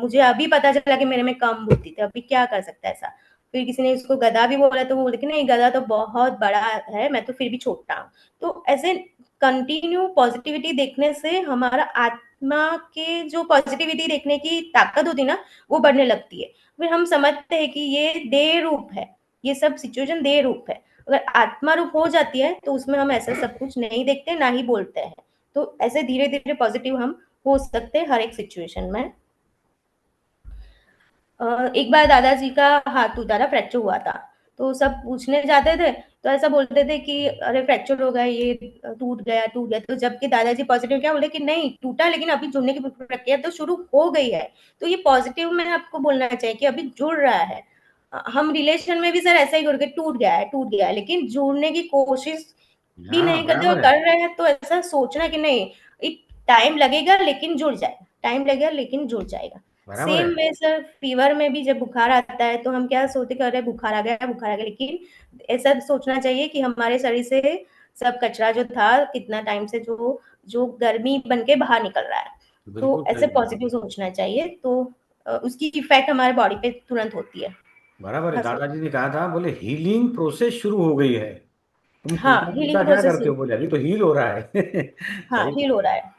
Speaker 2: मुझे अभी पता चला कि मेरे में कम बुद्धि थी, अभी क्या कर सकता है ऐसा। फिर किसी ने इसको गधा भी बोला तो वो बोले कि नहीं, गधा तो बहुत बड़ा है, मैं तो फिर भी छोटा हूँ। तो ऐसे कंटिन्यू पॉजिटिविटी देखने से हमारा आत्मा के जो पॉजिटिविटी देखने की ताकत होती है ना, वो बढ़ने लगती है। फिर हम समझते हैं कि ये देह रूप है, ये सब सिचुएशन देह रूप है। अगर आत्मा रूप हो जाती है तो उसमें हम ऐसा सब कुछ नहीं देखते, ना ही बोलते हैं। तो ऐसे धीरे धीरे पॉजिटिव हम हो सकते हैं हर एक सिचुएशन में। एक बार दादाजी का हाथ टूटा था, फ्रैक्चर हुआ था, तो सब पूछने जाते थे तो ऐसा बोलते थे कि अरे फ्रैक्चर हो गया, ये टूट गया टूट गया। तो जबकि दादाजी पॉजिटिव क्या बोले कि नहीं टूटा, लेकिन अभी जुड़ने की प्रक्रिया तो शुरू हो गई है। तो ये पॉजिटिव में आपको बोलना चाहिए कि अभी जुड़ रहा है। हम रिलेशन में भी सर ऐसा ही करके टूट गया है, लेकिन जोड़ने की कोशिश भी
Speaker 1: हाँ
Speaker 2: नहीं करते, और
Speaker 1: बराबर है।
Speaker 2: कर रहे हैं तो ऐसा सोचना कि नहीं, एक टाइम लगेगा लेकिन जुड़ जाएगा, टाइम लगेगा लेकिन जुड़ जाएगा।
Speaker 1: बराबर
Speaker 2: सेम
Speaker 1: है।
Speaker 2: में सर फीवर में भी जब बुखार आता है तो हम क्या सोचते कर रहे हैं, बुखार आ गया, लेकिन ऐसा सोचना चाहिए कि हमारे शरीर से सब कचरा जो था कितना टाइम से जो जो गर्मी बन के बाहर निकल रहा है, तो
Speaker 1: बिल्कुल
Speaker 2: ऐसे
Speaker 1: सही बात है।
Speaker 2: पॉजिटिव सोचना चाहिए, तो उसकी इफेक्ट हमारे बॉडी पे तुरंत होती है।
Speaker 1: बराबर है,
Speaker 2: हाँ सर।
Speaker 1: दादाजी ने कहा था, बोले हीलिंग प्रोसेस शुरू हो गई है। तुम
Speaker 2: हाँ,
Speaker 1: उल्टा पुल्टा
Speaker 2: हीलिंग
Speaker 1: क्या
Speaker 2: प्रोसेस।
Speaker 1: करते हो? बोले अभी तो हील हो रहा है।
Speaker 2: हाँ,
Speaker 1: सही।
Speaker 2: हील हो रहा है।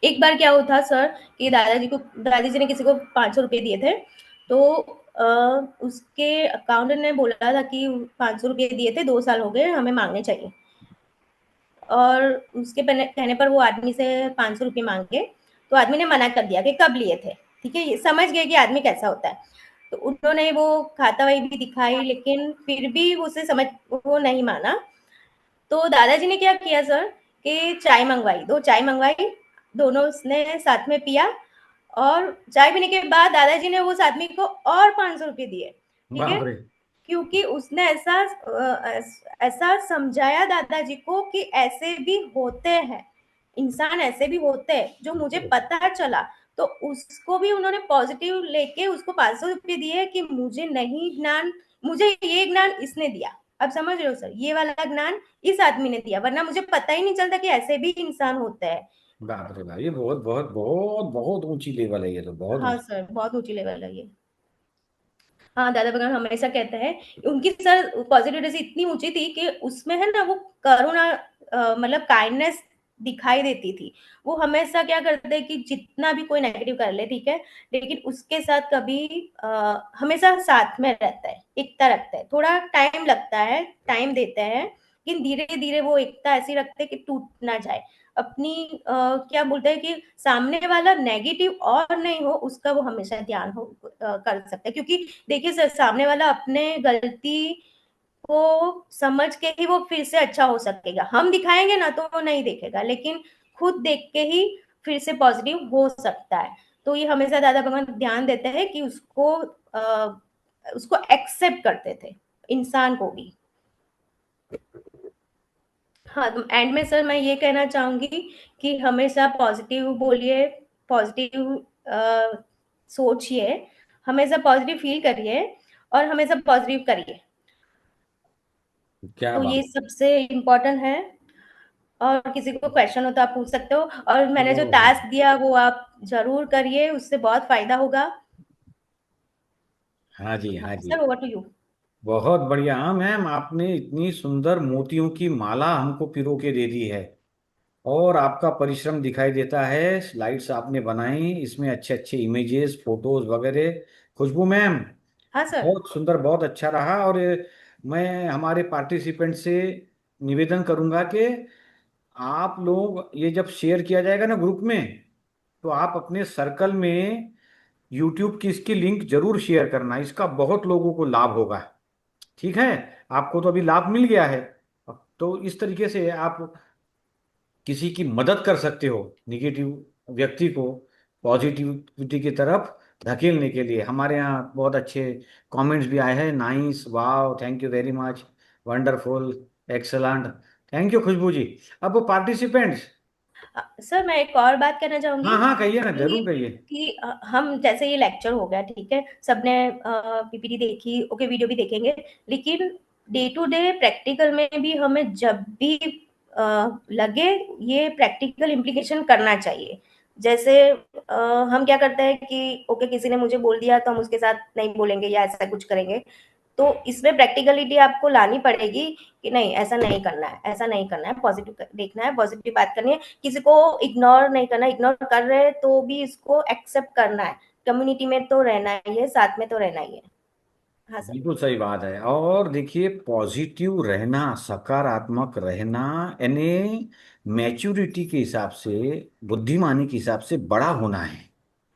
Speaker 2: एक बार क्या हुआ था सर कि दादाजी ने किसी को 500 रुपए दिए थे, तो उसके अकाउंटेंट ने बोला था कि 500 रुपए दिए थे, 2 साल हो गए, हमें मांगने चाहिए। और उसके कहने पर वो आदमी से 500 रुपये मांगे, तो आदमी ने मना कर दिया कि कब लिए थे। ठीक है, ये समझ गए कि आदमी कैसा होता है, तो उन्होंने वो खाता वही भी दिखाई, लेकिन फिर भी उसे समझ वो नहीं माना। तो दादाजी ने क्या किया सर कि चाय मंगवाई, 2 चाय मंगवाई, दोनों उसने साथ में पिया, और चाय पीने के बाद दादाजी ने उस आदमी को और 500 रुपये दिए। ठीक है,
Speaker 1: बाप रे।
Speaker 2: क्योंकि उसने ऐसा समझाया दादाजी को कि ऐसे भी होते हैं, इंसान ऐसे भी होते हैं, जो मुझे पता चला। तो उसको भी उन्होंने पॉजिटिव लेके उसको 500 रुपये दिए कि मुझे नहीं ज्ञान, मुझे ये ज्ञान इसने दिया। अब समझ रहे हो सर, ये वाला ज्ञान इस आदमी ने दिया, वरना मुझे पता ही नहीं चलता कि ऐसे भी इंसान होते हैं।
Speaker 1: बाप रे बाप, ये बहुत बहुत बहुत बहुत ऊंची लेवल है, ये तो बहुत
Speaker 2: हाँ
Speaker 1: ऊंची।
Speaker 2: सर, बहुत ऊंची लेवल है ये। हाँ, दादा भगवान हमेशा कहते हैं, उनकी सर पॉजिटिविटी इतनी ऊंची थी कि उसमें है ना वो करुणा, मतलब काइंडनेस दिखाई देती थी। वो हमेशा क्या करते हैं कि जितना भी कोई नेगेटिव कर ले, ठीक है, लेकिन उसके साथ कभी हमेशा साथ में रहता है, एकता रखता है, थोड़ा टाइम लगता है, टाइम देते हैं, लेकिन धीरे धीरे वो एकता ऐसी रखते हैं कि टूट ना जाए। अपनी क्या बोलते हैं कि सामने वाला नेगेटिव और नहीं हो, उसका वो हमेशा ध्यान कर सकते हैं, क्योंकि देखिए सर, सामने वाला अपने गलती को समझ के ही वो फिर से अच्छा हो सकेगा, हम दिखाएंगे ना तो वो नहीं देखेगा, लेकिन खुद देख के ही फिर से पॉजिटिव हो सकता है। तो ये हमेशा दादा भगवान ध्यान देते हैं कि उसको एक्सेप्ट करते थे, इंसान को भी। हाँ, तो एंड में सर मैं ये कहना चाहूंगी कि हमेशा पॉजिटिव बोलिए, पॉजिटिव सोचिए, हमेशा पॉजिटिव फील करिए, और हमेशा पॉजिटिव करिए।
Speaker 1: क्या
Speaker 2: तो ये
Speaker 1: बात।
Speaker 2: सबसे इम्पोर्टेंट है। और किसी को क्वेश्चन हो तो आप पूछ सकते हो, और मैंने जो
Speaker 1: ओहो।
Speaker 2: टास्क दिया वो आप जरूर करिए, उससे बहुत फायदा होगा।
Speaker 1: हाँ जी,
Speaker 2: हाँ
Speaker 1: हाँ जी।
Speaker 2: Sir, over to you.
Speaker 1: बहुत बढ़िया। हाँ मैम, आपने इतनी सुंदर मोतियों की माला हमको पिरो के दे दी है, और आपका परिश्रम दिखाई देता है। स्लाइड्स आपने बनाई, इसमें अच्छे अच्छे इमेजेस, फोटोज वगैरह। खुशबू मैम,
Speaker 2: हाँ सर।
Speaker 1: बहुत सुंदर, बहुत अच्छा रहा। और मैं हमारे पार्टिसिपेंट से निवेदन करूंगा कि आप लोग ये जब शेयर किया जाएगा ना ग्रुप में, तो आप अपने सर्कल में यूट्यूब की इसकी लिंक जरूर शेयर करना, इसका बहुत लोगों को लाभ होगा। ठीक है, आपको तो अभी लाभ मिल गया है, तो इस तरीके से आप किसी की मदद कर सकते हो, निगेटिव व्यक्ति को पॉजिटिविटी की तरफ धकेलने के लिए। हमारे यहाँ बहुत अच्छे कमेंट्स भी आए हैं, नाइस, वाह, thank you very much, wonderful, excellent. Thank you Khushbu ji. अब पार्टिसिपेंट्स।
Speaker 2: सर मैं एक और बात कहना चाहूंगी
Speaker 1: हाँ हाँ, कहिए ना, जरूर
Speaker 2: कि
Speaker 1: कहिए।
Speaker 2: हम जैसे ये लेक्चर हो गया, ठीक है, सबने पीपीटी देखी, ओके, वीडियो भी देखेंगे, लेकिन डे टू डे प्रैक्टिकल में भी हमें जब भी लगे, ये प्रैक्टिकल इम्प्लीकेशन करना चाहिए। जैसे हम क्या करते हैं कि ओके, किसी ने मुझे बोल दिया तो हम उसके साथ नहीं बोलेंगे या ऐसा कुछ करेंगे। तो इसमें प्रैक्टिकलिटी आपको लानी पड़ेगी कि नहीं, ऐसा नहीं करना है, ऐसा नहीं करना है, पॉजिटिव देखना है, पॉजिटिव बात करनी है, किसी को इग्नोर नहीं करना, इग्नोर कर रहे हैं तो भी इसको एक्सेप्ट करना है, कम्युनिटी में तो रहना ही है, साथ में तो रहना ही है। हाँ सर।
Speaker 1: बिल्कुल सही बात है। और देखिए, पॉजिटिव रहना, सकारात्मक रहना, यानी मैच्योरिटी के हिसाब से, बुद्धिमानी के हिसाब से बड़ा होना है।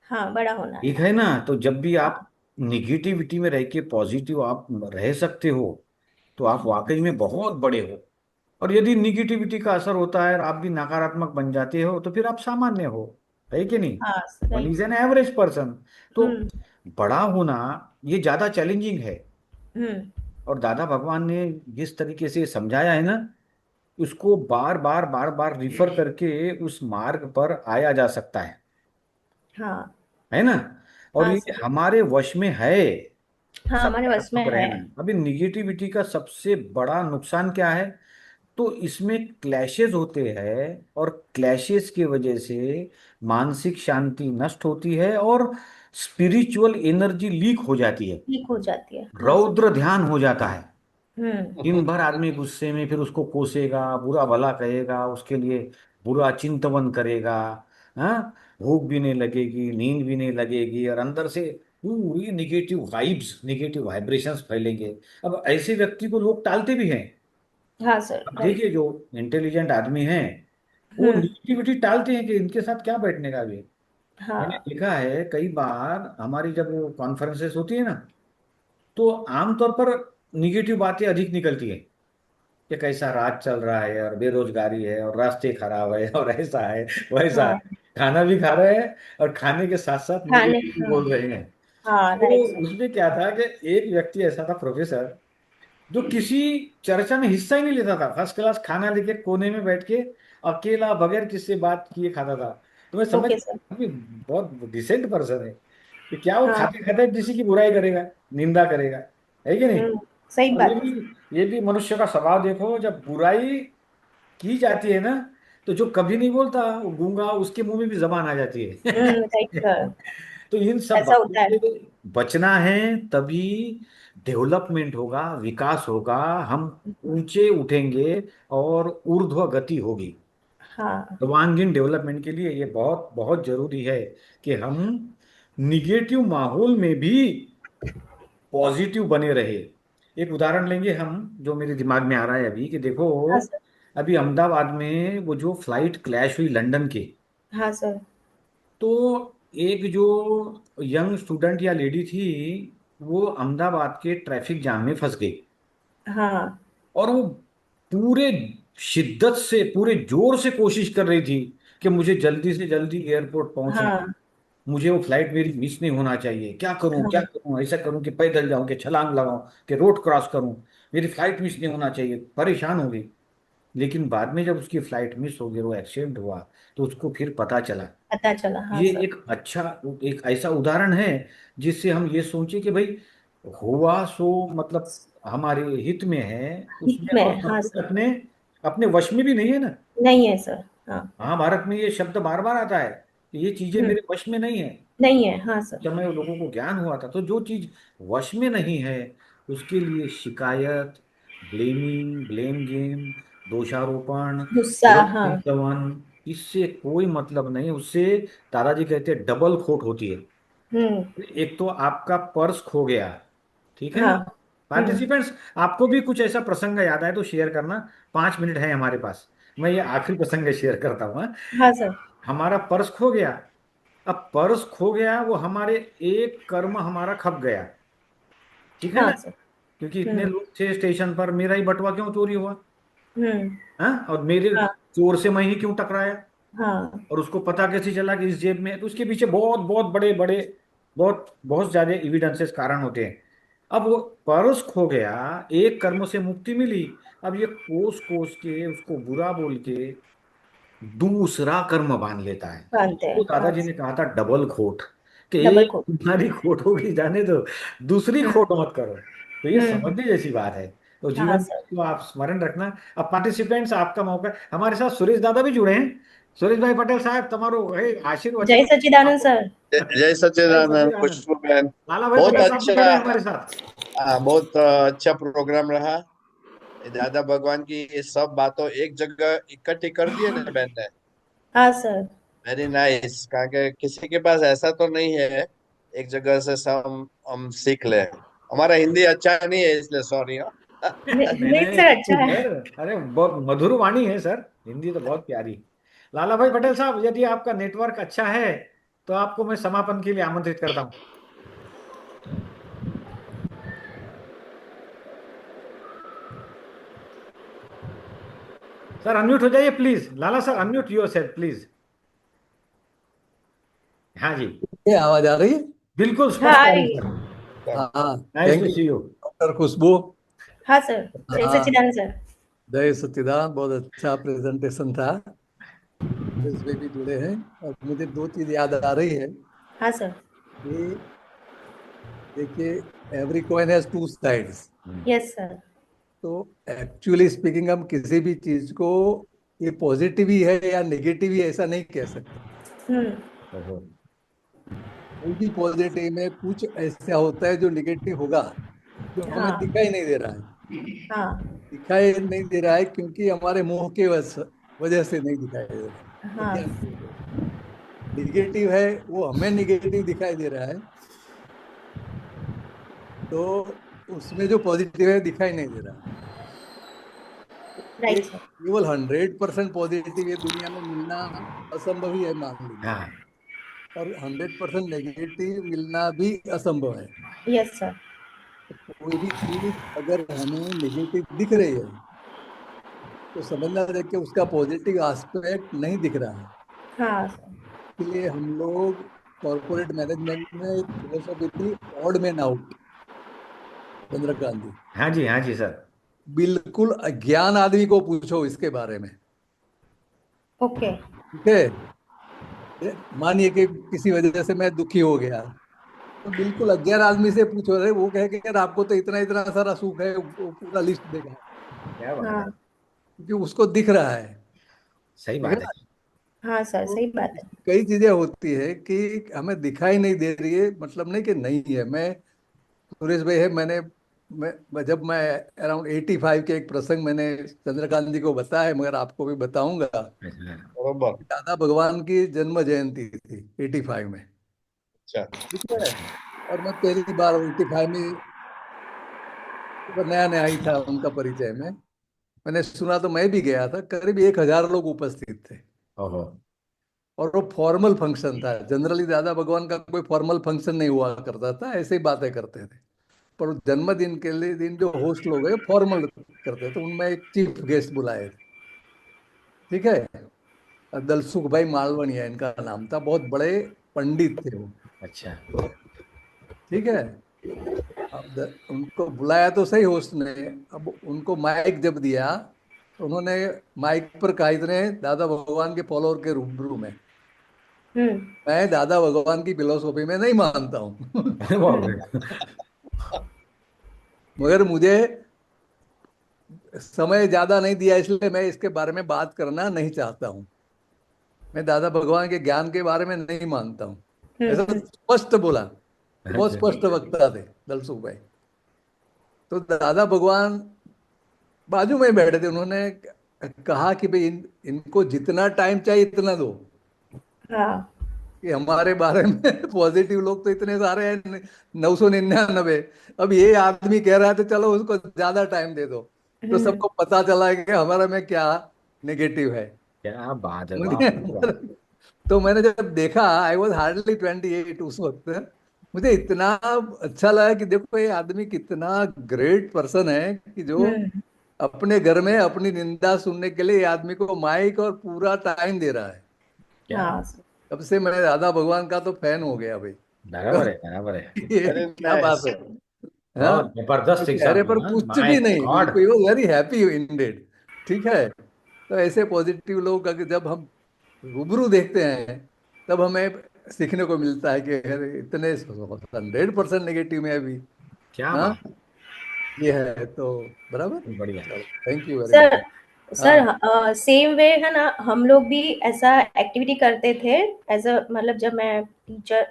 Speaker 2: हाँ, बड़ा होना है।
Speaker 1: ठीक है ना? तो जब भी आप
Speaker 2: हाँ।
Speaker 1: निगेटिविटी में रह के पॉजिटिव आप रह सकते हो, तो आप वाकई में बहुत बड़े हो। और यदि निगेटिविटी का असर होता है और आप भी नकारात्मक बन जाते हो, तो फिर आप सामान्य हो, है कि नहीं?
Speaker 2: हाँ
Speaker 1: one
Speaker 2: right.
Speaker 1: Is an average person. तो
Speaker 2: हम्म।
Speaker 1: बड़ा होना ये ज्यादा चैलेंजिंग है।
Speaker 2: हम्म।
Speaker 1: और दादा भगवान ने जिस तरीके से समझाया है ना, उसको बार बार बार बार रिफर करके उस मार्ग पर आया जा सकता
Speaker 2: हाँ।
Speaker 1: है ना। और
Speaker 2: हाँ
Speaker 1: ये
Speaker 2: सर।
Speaker 1: हमारे वश में है,
Speaker 2: हाँ, हमारे वश में
Speaker 1: सकारात्मक
Speaker 2: है।
Speaker 1: रहना। अभी निगेटिविटी का सबसे बड़ा नुकसान क्या है? तो इसमें क्लैशेस होते हैं, और क्लैशेस की वजह से मानसिक शांति नष्ट होती है, और स्पिरिचुअल एनर्जी लीक हो जाती है,
Speaker 2: ठीक हो जाती है, हाँ सर।
Speaker 1: रौद्र ध्यान हो जाता है। दिन
Speaker 2: हम्म।
Speaker 1: भर आदमी गुस्से में, फिर उसको कोसेगा, बुरा भला कहेगा, उसके लिए बुरा चिंतवन करेगा। हाँ, भूख भी नहीं लगेगी, नींद भी नहीं लगेगी, और अंदर से पूरी निगेटिव वाइब्स, निगेटिव वाइब्रेशंस फैलेंगे। अब ऐसे व्यक्ति को लोग टालते भी हैं।
Speaker 2: हाँ सर,
Speaker 1: अब
Speaker 2: राइट।
Speaker 1: देखिए, जो इंटेलिजेंट आदमी हैं वो
Speaker 2: हम्म।
Speaker 1: निगेटिविटी टालते हैं कि इनके साथ क्या बैठने का भी। मैंने
Speaker 2: हाँ।
Speaker 1: देखा है कई बार हमारी जब कॉन्फ्रेंसेस होती है ना, तो आमतौर पर निगेटिव बातें अधिक निकलती है कि कैसा राज चल रहा है, और बेरोजगारी है, और रास्ते खराब है, और ऐसा है, वैसा है।
Speaker 2: हाँ।
Speaker 1: खाना भी खा रहे हैं, और खाने के साथ साथ
Speaker 2: खाने,
Speaker 1: निगेटिव भी
Speaker 2: हाँ।
Speaker 1: बोल रहे हैं।
Speaker 2: हाँ,
Speaker 1: तो
Speaker 2: राइट सर।
Speaker 1: उसमें क्या था कि एक व्यक्ति ऐसा था, प्रोफेसर, जो किसी चर्चा में हिस्सा ही नहीं लेता था, फर्स्ट क्लास खाना लेके कोने में बैठ के अकेला बगैर किसी से बात किए खाता था। तो मैं समझ
Speaker 2: ओके सर।
Speaker 1: कि बहुत डिसेंट पर्सन है, कि क्या वो
Speaker 2: हाँ।
Speaker 1: खाते खाते किसी की बुराई करेगा, निंदा करेगा, है कि नहीं।
Speaker 2: हम्म। सही
Speaker 1: और
Speaker 2: बात है सर।
Speaker 1: ये भी मनुष्य का स्वभाव देखो, जब बुराई की जाती है ना, तो जो कभी नहीं बोलता वो गूंगा, उसके मुंह में भी जबान आ जाती है।
Speaker 2: Right sir.
Speaker 1: तो इन सब
Speaker 2: ऐसा
Speaker 1: बातों
Speaker 2: होता है।
Speaker 1: से बचना है, तभी डेवलपमेंट होगा, विकास होगा, हम ऊंचे उठेंगे, और ऊर्ध्व गति होगी।
Speaker 2: हाँ।
Speaker 1: सर्वांगीण डेवलपमेंट के लिए ये बहुत बहुत जरूरी है कि हम निगेटिव माहौल में भी पॉजिटिव बने रहे। एक उदाहरण लेंगे हम, जो मेरे दिमाग में आ रहा है अभी, कि देखो,
Speaker 2: हाँ सर।
Speaker 1: अभी अहमदाबाद में वो जो फ्लाइट क्रैश हुई लंदन के,
Speaker 2: हाँ सर।
Speaker 1: तो एक जो यंग स्टूडेंट या लेडी थी, वो अहमदाबाद के ट्रैफिक जाम में फंस गई।
Speaker 2: हाँ।
Speaker 1: और वो पूरे शिद्दत से, पूरे जोर से कोशिश कर रही थी कि मुझे जल्दी से जल्दी एयरपोर्ट पहुंचना,
Speaker 2: हाँ।
Speaker 1: मुझे वो फ्लाइट मेरी मिस नहीं होना चाहिए, क्या करूं क्या
Speaker 2: हाँ।
Speaker 1: करूं, ऐसा करूं कि पैदल जाऊं, कि छलांग लगाऊं, कि रोड क्रॉस करूं, मेरी फ्लाइट मिस नहीं होना चाहिए, परेशान हो गई। लेकिन बाद में जब उसकी फ्लाइट मिस हो गई, वो एक्सीडेंट हुआ, तो उसको फिर पता चला।
Speaker 2: पता चला, हाँ
Speaker 1: ये
Speaker 2: सर।
Speaker 1: एक अच्छा, एक ऐसा उदाहरण है जिससे हम ये सोचे कि भाई, हुआ सो मतलब हमारे हित में है
Speaker 2: हित
Speaker 1: उसमें,
Speaker 2: में
Speaker 1: और
Speaker 2: है,
Speaker 1: सब
Speaker 2: हाँ
Speaker 1: कुछ
Speaker 2: सर।
Speaker 1: अपने अपने वश में भी नहीं है ना।
Speaker 2: नहीं है सर। हाँ।
Speaker 1: महाभारत में ये शब्द बार बार आता है कि ये चीजें
Speaker 2: हम्म।
Speaker 1: मेरे वश में नहीं है।
Speaker 2: नहीं है, हाँ सर।
Speaker 1: समय लोगों को ज्ञान हुआ था, तो जो चीज वश में नहीं है, उसके लिए शिकायत, ब्लेमिंग, ब्लेम गेम, दोषारोपण,
Speaker 2: गुस्सा,
Speaker 1: बुरा
Speaker 2: हाँ।
Speaker 1: चिंतवन, इससे कोई मतलब नहीं। उससे दादाजी कहते हैं डबल खोट होती है।
Speaker 2: हम्म।
Speaker 1: एक तो आपका पर्स खो गया, ठीक है ना।
Speaker 2: हाँ। हम्म।
Speaker 1: पार्टिसिपेंट्स, आपको भी कुछ ऐसा प्रसंग याद आए तो शेयर करना, 5 मिनट है हमारे पास। मैं ये आखिरी प्रसंग शेयर करता हूँ, हाँ?
Speaker 2: हाँ सर।
Speaker 1: हमारा पर्स खो गया। अब पर्स खो गया, वो हमारे एक कर्म हमारा खप गया, ठीक है
Speaker 2: हाँ
Speaker 1: ना।
Speaker 2: सर।
Speaker 1: क्योंकि इतने
Speaker 2: हम्म।
Speaker 1: लोग थे स्टेशन पर, मेरा ही बटुआ क्यों चोरी हुआ,
Speaker 2: हम्म।
Speaker 1: हाँ, और मेरे
Speaker 2: हाँ।
Speaker 1: चोर से मैं ही क्यों टकराया,
Speaker 2: हाँ।
Speaker 1: और उसको पता कैसे चला कि इस जेब में है? तो उसके पीछे बहुत बहुत बड़े बड़े, बहुत बहुत ज्यादा एविडेंसेस, कारण होते हैं। अब वो पर्स खो गया, एक कर्म से मुक्ति मिली। अब ये कोस कोस के उसको बुरा बोल के दूसरा कर्म बांध लेता है।
Speaker 2: मानते
Speaker 1: तो
Speaker 2: हैं, हाँ
Speaker 1: दादाजी ने
Speaker 2: सर।
Speaker 1: कहा था डबल खोट, कि
Speaker 2: डबल
Speaker 1: एक
Speaker 2: कोट।
Speaker 1: तुम्हारी खोट होगी जाने दो, दूसरी
Speaker 2: हम्म।
Speaker 1: खोट मत करो। तो ये
Speaker 2: हम्म।
Speaker 1: समझने जैसी बात है। तो
Speaker 2: हाँ
Speaker 1: जीवन में
Speaker 2: सर।
Speaker 1: इसको आप स्मरण रखना। अब पार्टिसिपेंट्स, आपका मौका है। हमारे साथ सुरेश दादा भी जुड़े हैं। सुरेश भाई पटेल साहब, તમારો आशीर्वचन
Speaker 2: जय सच्चिदानंद
Speaker 1: आपको।
Speaker 2: सर।
Speaker 4: जय
Speaker 1: जय
Speaker 4: सच्चिदानंद
Speaker 1: सच्चिदानंद।
Speaker 4: खुशबू बहन।
Speaker 1: लाला भाई
Speaker 4: बहुत
Speaker 1: पटेल साहब भी जुड़े हैं
Speaker 4: अच्छा।
Speaker 1: हमारे साथ।
Speaker 4: बहुत अच्छा प्रोग्राम रहा। दादा भगवान की ये सब बातों एक जगह इकट्ठी कर दिए ना बहन ने।
Speaker 2: हाँ सर।
Speaker 4: Very nice. कारण के किसी के पास ऐसा तो नहीं है एक जगह से सब हम सीख ले। हमारा हिंदी अच्छा नहीं है इसलिए सॉरी।
Speaker 1: नहीं
Speaker 2: नहीं
Speaker 1: नहीं,
Speaker 2: सर, अच्छा
Speaker 1: बिल्कुल
Speaker 2: है।
Speaker 1: सर, अरे बहुत मधुर वाणी है सर, हिंदी तो बहुत प्यारी। लाला भाई पटेल साहब, यदि आपका नेटवर्क अच्छा है तो आपको मैं समापन के लिए आमंत्रित करता हूँ। सर अनम्यूट हो जाइए please, Lala sir unmute your self please. हाँ जी।
Speaker 5: ये आवाज आ रही है।
Speaker 1: बिल्कुल स्पष्ट आ रही
Speaker 2: हाय।
Speaker 1: सर।
Speaker 5: हाँ,
Speaker 1: nice
Speaker 5: thank
Speaker 1: to
Speaker 5: you
Speaker 1: see you.
Speaker 5: Doctor Khushbu.
Speaker 2: हाँ सर, जय
Speaker 5: हाँ,
Speaker 2: सच्चिदानंद सर।
Speaker 5: जय सच्चिदानंद, बहुत अच्छा प्रेजेंटेशन था। इसमें भी जुड़े हैं और मुझे दो चीज याद आ रही है
Speaker 2: हाँ सर।
Speaker 5: कि देखिए, every coin has two sides.
Speaker 2: Yes sir.
Speaker 5: तो एक्चुअली स्पीकिंग, हम किसी भी चीज को ये पॉजिटिव ही है या नेगेटिव ही है ऐसा नहीं कह सकते।
Speaker 2: हम्म।
Speaker 1: ओहो।
Speaker 5: कोई भी पॉजिटिव में कुछ ऐसा होता है जो नेगेटिव होगा, जो हमें
Speaker 2: हाँ
Speaker 5: दिखाई नहीं दे रहा है।
Speaker 2: हाँ
Speaker 5: दिखाई नहीं दे रहा है क्योंकि हमारे मुंह के वजह से नहीं दिखाई दे रहा है,
Speaker 2: हाँ।
Speaker 5: अज्ञान की वजह से। निगेटिव है, वो हमें निगेटिव दिखाई दे रहा है, तो उसमें जो पॉजिटिव है दिखाई नहीं दे रहा।
Speaker 2: राइट
Speaker 5: एक
Speaker 2: सर।
Speaker 5: केवल 100% पॉजिटिव ये दुनिया में मिलना असंभव ही है, मान लीजिए।
Speaker 1: हाँ।
Speaker 5: और 100% नेगेटिव मिलना भी असंभव है।
Speaker 2: Yes sir.
Speaker 5: कोई भी चीज अगर हमें नेगेटिव दिख रही है तो समझना है कि उसका पॉजिटिव एस्पेक्ट नहीं दिख रहा है।
Speaker 2: हाँ सर।
Speaker 5: इसलिए हम लोग कॉर्पोरेट मैनेजमेंट में एक फिलोसॉफी थी, ऑड मैन आउट, चंद्रकांत जी।
Speaker 1: हाँ जी, हाँ जी सर।
Speaker 5: बिल्कुल अज्ञान आदमी को पूछो इसके बारे में।
Speaker 2: ओके।
Speaker 5: ठीक है, मानिए कि किसी वजह से मैं दुखी हो गया, तो बिल्कुल अज्ञान आदमी से पूछो, रहे वो कहे कि यार आपको तो इतना इतना सारा सुख है, वो पूरा लिस्ट देगा,
Speaker 1: क्या बात है।
Speaker 2: हाँ।
Speaker 5: क्योंकि उसको दिख रहा है।
Speaker 1: सही
Speaker 5: ठीक है
Speaker 1: बात है।
Speaker 5: ना?
Speaker 2: हाँ सर,
Speaker 5: तो
Speaker 2: सही बात है।
Speaker 5: कई चीजें होती है कि हमें दिखाई नहीं दे रही है, मतलब नहीं कि नहीं है। मैं, सुरेश भाई है, जब मैं अराउंड 85 के एक प्रसंग मैंने चंद्रकांत जी को बताया है, मगर आपको भी बताऊंगा।
Speaker 1: अच्छा।
Speaker 4: बरोबर।
Speaker 5: दादा भगवान की जन्म जयंती थी 85 में।
Speaker 4: अच्छा।
Speaker 5: ठीक है, और मैं पहली बार 85 में नया नया ही था उनका परिचय में। मैंने सुना तो मैं भी गया था, करीब 1,000 लोग उपस्थित थे।
Speaker 1: ओहो।
Speaker 5: और वो फॉर्मल फंक्शन था। जनरली दादा भगवान का कोई फॉर्मल फंक्शन नहीं हुआ करता था, ऐसे ही बातें करते थे। पर जन्मदिन के लिए दिन जो होस्ट लोग हैं फॉर्मल करते थे, उनमें एक चीफ गेस्ट बुलाए थे। ठीक है, दलसुख भाई मालवणिया इनका नाम था, बहुत बड़े पंडित थे वो।
Speaker 1: अच्छा।
Speaker 5: ठीक है, अब उनको बुलाया तो सही होस्ट ने। अब उनको माइक जब दिया तो उन्होंने माइक पर कहा इतने दादा भगवान के फॉलोअर के रूबरू में,
Speaker 2: हम्म।
Speaker 5: मैं दादा भगवान की फिलोसॉफी में नहीं मानता हूँ।
Speaker 1: अरे बाप
Speaker 2: हम्म।
Speaker 1: रे।
Speaker 5: मगर मुझे समय ज्यादा नहीं दिया, इसलिए मैं इसके बारे में बात करना नहीं चाहता हूँ। मैं दादा भगवान के ज्ञान के बारे में नहीं मानता हूँ, ऐसा
Speaker 2: हम्म।
Speaker 5: स्पष्ट बोला। बहुत
Speaker 1: अच्छा।
Speaker 5: स्पष्ट वक्ता थे दलसुख भाई। तो दादा भगवान बाजू में बैठे थे, उन्होंने कहा कि भाई इनको जितना टाइम चाहिए इतना दो।
Speaker 2: हाँ।
Speaker 5: कि हमारे बारे में पॉजिटिव लोग तो इतने सारे हैं, 999। अब ये आदमी कह रहा है तो चलो उसको ज्यादा टाइम दे दो। तो
Speaker 2: हम्म।
Speaker 5: सबको पता चला कि हमारे में क्या नेगेटिव है।
Speaker 1: क्या बात है,
Speaker 5: मुझे
Speaker 1: बाप रे बाप।
Speaker 5: तो मैंने जब देखा, आई वॉज हार्डली 28 उस वक्त, मुझे इतना अच्छा लगा कि देखो ये आदमी कितना ग्रेट पर्सन है, कि जो
Speaker 2: हम्म।
Speaker 5: अपने घर में अपनी निंदा सुनने के लिए ये आदमी को माइक और पूरा टाइम दे रहा है।
Speaker 1: क्या
Speaker 2: हाँ
Speaker 1: बात।
Speaker 2: सर।
Speaker 5: तब से मैं राधा भगवान का तो फैन हो गया भाई।
Speaker 1: बराबर है, बराबर है।
Speaker 5: ये
Speaker 4: वेरी
Speaker 5: क्या बात
Speaker 4: नाइस।
Speaker 5: है। हाँ,
Speaker 1: बहुत जबरदस्त
Speaker 5: चेहरे पर
Speaker 1: एग्जाम्पल।
Speaker 5: कुछ
Speaker 1: माय
Speaker 5: भी नहीं,
Speaker 1: गॉड।
Speaker 5: Very happy ended. ठीक है, तो ऐसे पॉजिटिव लोग अगर जब हम रूबरू देखते हैं, तब हमें सीखने को मिलता है कि अरे इतने 100% नेगेटिव में अभी।
Speaker 1: क्या
Speaker 5: हाँ,
Speaker 1: बात।
Speaker 5: ये है तो बराबर।
Speaker 1: बढ़िया।
Speaker 5: चलो, thank you very
Speaker 2: sir,
Speaker 5: much. हाँ।
Speaker 2: सेम वे है ना, हम लोग भी ऐसा एक्टिविटी करते थे। एज अ मतलब जब मैं टीचर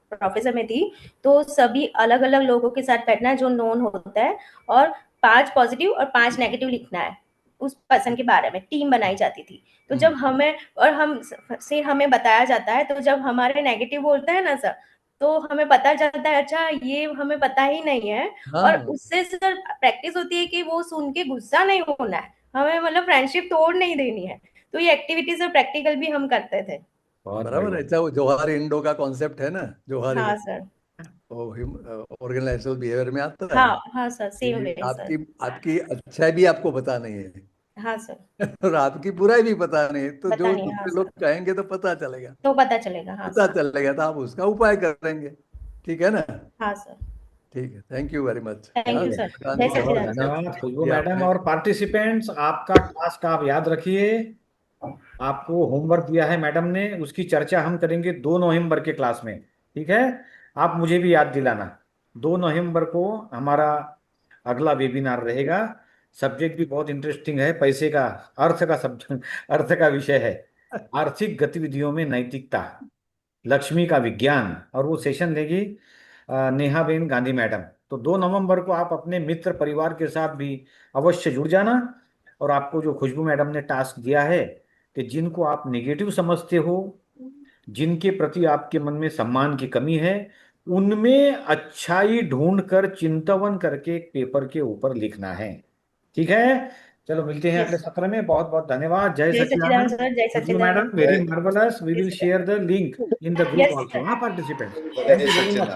Speaker 2: प्रोफेसर में थी, तो सभी अलग अलग लोगों के साथ बैठना है जो नोन होता है, और 5 पॉजिटिव और 5 नेगेटिव लिखना है उस पर्सन के बारे में। टीम बनाई जाती थी। तो जब
Speaker 5: हम्म,
Speaker 2: हमें और हम से हमें बताया जाता है, तो जब हमारे नेगेटिव बोलते हैं ना सर, तो हमें पता चलता है अच्छा ये हमें पता ही नहीं है। और
Speaker 5: हाँ,
Speaker 2: उससे सर प्रैक्टिस होती है कि वो सुन के गुस्सा नहीं होना है, हमें मतलब फ्रेंडशिप तोड़ नहीं देनी है। तो ये एक्टिविटीज और प्रैक्टिकल भी हम करते थे।
Speaker 1: बहुत
Speaker 5: बराबर है।
Speaker 1: बढ़िया।
Speaker 5: अच्छा, वो जोहारी इंडो का कॉन्सेप्ट है ना, जोहारी,
Speaker 2: हाँ सर।
Speaker 5: वो ऑर्गेनाइजेशनल बिहेवियर में आता है।
Speaker 2: हाँ हाँ सर, सेम
Speaker 5: कि
Speaker 2: वे सर।
Speaker 5: आपकी आपकी अच्छाई भी आपको पता नहीं है,
Speaker 2: हाँ सर।
Speaker 5: और आपकी बुराई भी पता नहीं है, तो
Speaker 2: पता
Speaker 5: जो
Speaker 2: नहीं, हाँ
Speaker 5: दूसरे लोग
Speaker 2: सर।
Speaker 5: कहेंगे तो पता चलेगा।
Speaker 2: तो पता चलेगा, हाँ
Speaker 5: पता
Speaker 2: सर।
Speaker 5: चलेगा तो आप उसका उपाय करेंगे। ठीक है ना?
Speaker 2: हाँ सर,
Speaker 5: ठीक है, thank you very much.
Speaker 2: Thank you sir, जय
Speaker 1: बहुत
Speaker 2: सच्चिदानंद।
Speaker 1: धन्यवाद खुशबू
Speaker 5: ये
Speaker 1: मैडम।
Speaker 5: आपने
Speaker 1: और पार्टिसिपेंट्स, आपका टास्क आप याद रखिए, आपको होमवर्क दिया है मैडम ने, उसकी चर्चा हम करेंगे 2 नवंबर के क्लास में, ठीक है? आप मुझे भी याद दिलाना, 2 नवंबर को हमारा अगला वेबिनार रहेगा। सब्जेक्ट भी बहुत इंटरेस्टिंग है, पैसे का, अर्थ का सब्जेक्ट, अर्थ का विषय है, आर्थिक गतिविधियों में नैतिकता, लक्ष्मी का विज्ञान। और वो सेशन लेगी नेहाबेन गांधी मैडम। तो 2 नवंबर को आप अपने मित्र परिवार के साथ भी अवश्य जुड़ जाना। और आपको जो खुशबू मैडम ने टास्क दिया है कि जिनको आप नेगेटिव समझते हो, जिनके प्रति आपके मन में सम्मान की कमी है, उनमें अच्छाई ढूंढकर चिंतवन करके एक पेपर के ऊपर लिखना है, ठीक है? चलो मिलते हैं अगले
Speaker 2: यस,
Speaker 1: सत्र में। बहुत बहुत धन्यवाद। जय
Speaker 2: जय सच्चिदानंद
Speaker 1: सच्चिदानंद।
Speaker 2: सर, जय
Speaker 1: खुशबू मैडम,
Speaker 2: सच्चिदानंद।
Speaker 1: वेरी
Speaker 4: जय
Speaker 1: marvellous. We will share the link in the group
Speaker 2: yes
Speaker 1: also.
Speaker 2: Sir,
Speaker 1: हाँ पार्टिसिपेंट्स, थैंक
Speaker 4: जय
Speaker 1: यू वेरी मच।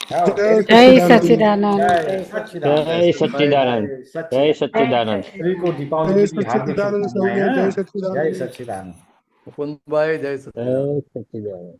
Speaker 4: सच्चिदानंद।
Speaker 3: जय
Speaker 2: जय
Speaker 3: सच्चिदानंद।
Speaker 1: जय
Speaker 3: जय
Speaker 1: सच्चिदानंद।
Speaker 6: जय सच्चिदानंद।
Speaker 1: जय
Speaker 6: जय
Speaker 1: सच्चिदानंद।
Speaker 6: सच्चिदानंद।
Speaker 1: सभी को दीपावली
Speaker 7: जय
Speaker 1: की हार्दिक
Speaker 7: सच्चिदानंद
Speaker 1: शुभकामनाएं।
Speaker 7: सौम्या, जय
Speaker 1: हाँ?
Speaker 7: सच्चिदानंद।
Speaker 1: जय सच्चिदानंद।
Speaker 5: मुकुंद भाई, जय सच्चिदानंद।
Speaker 6: जय सच्चिदानंद।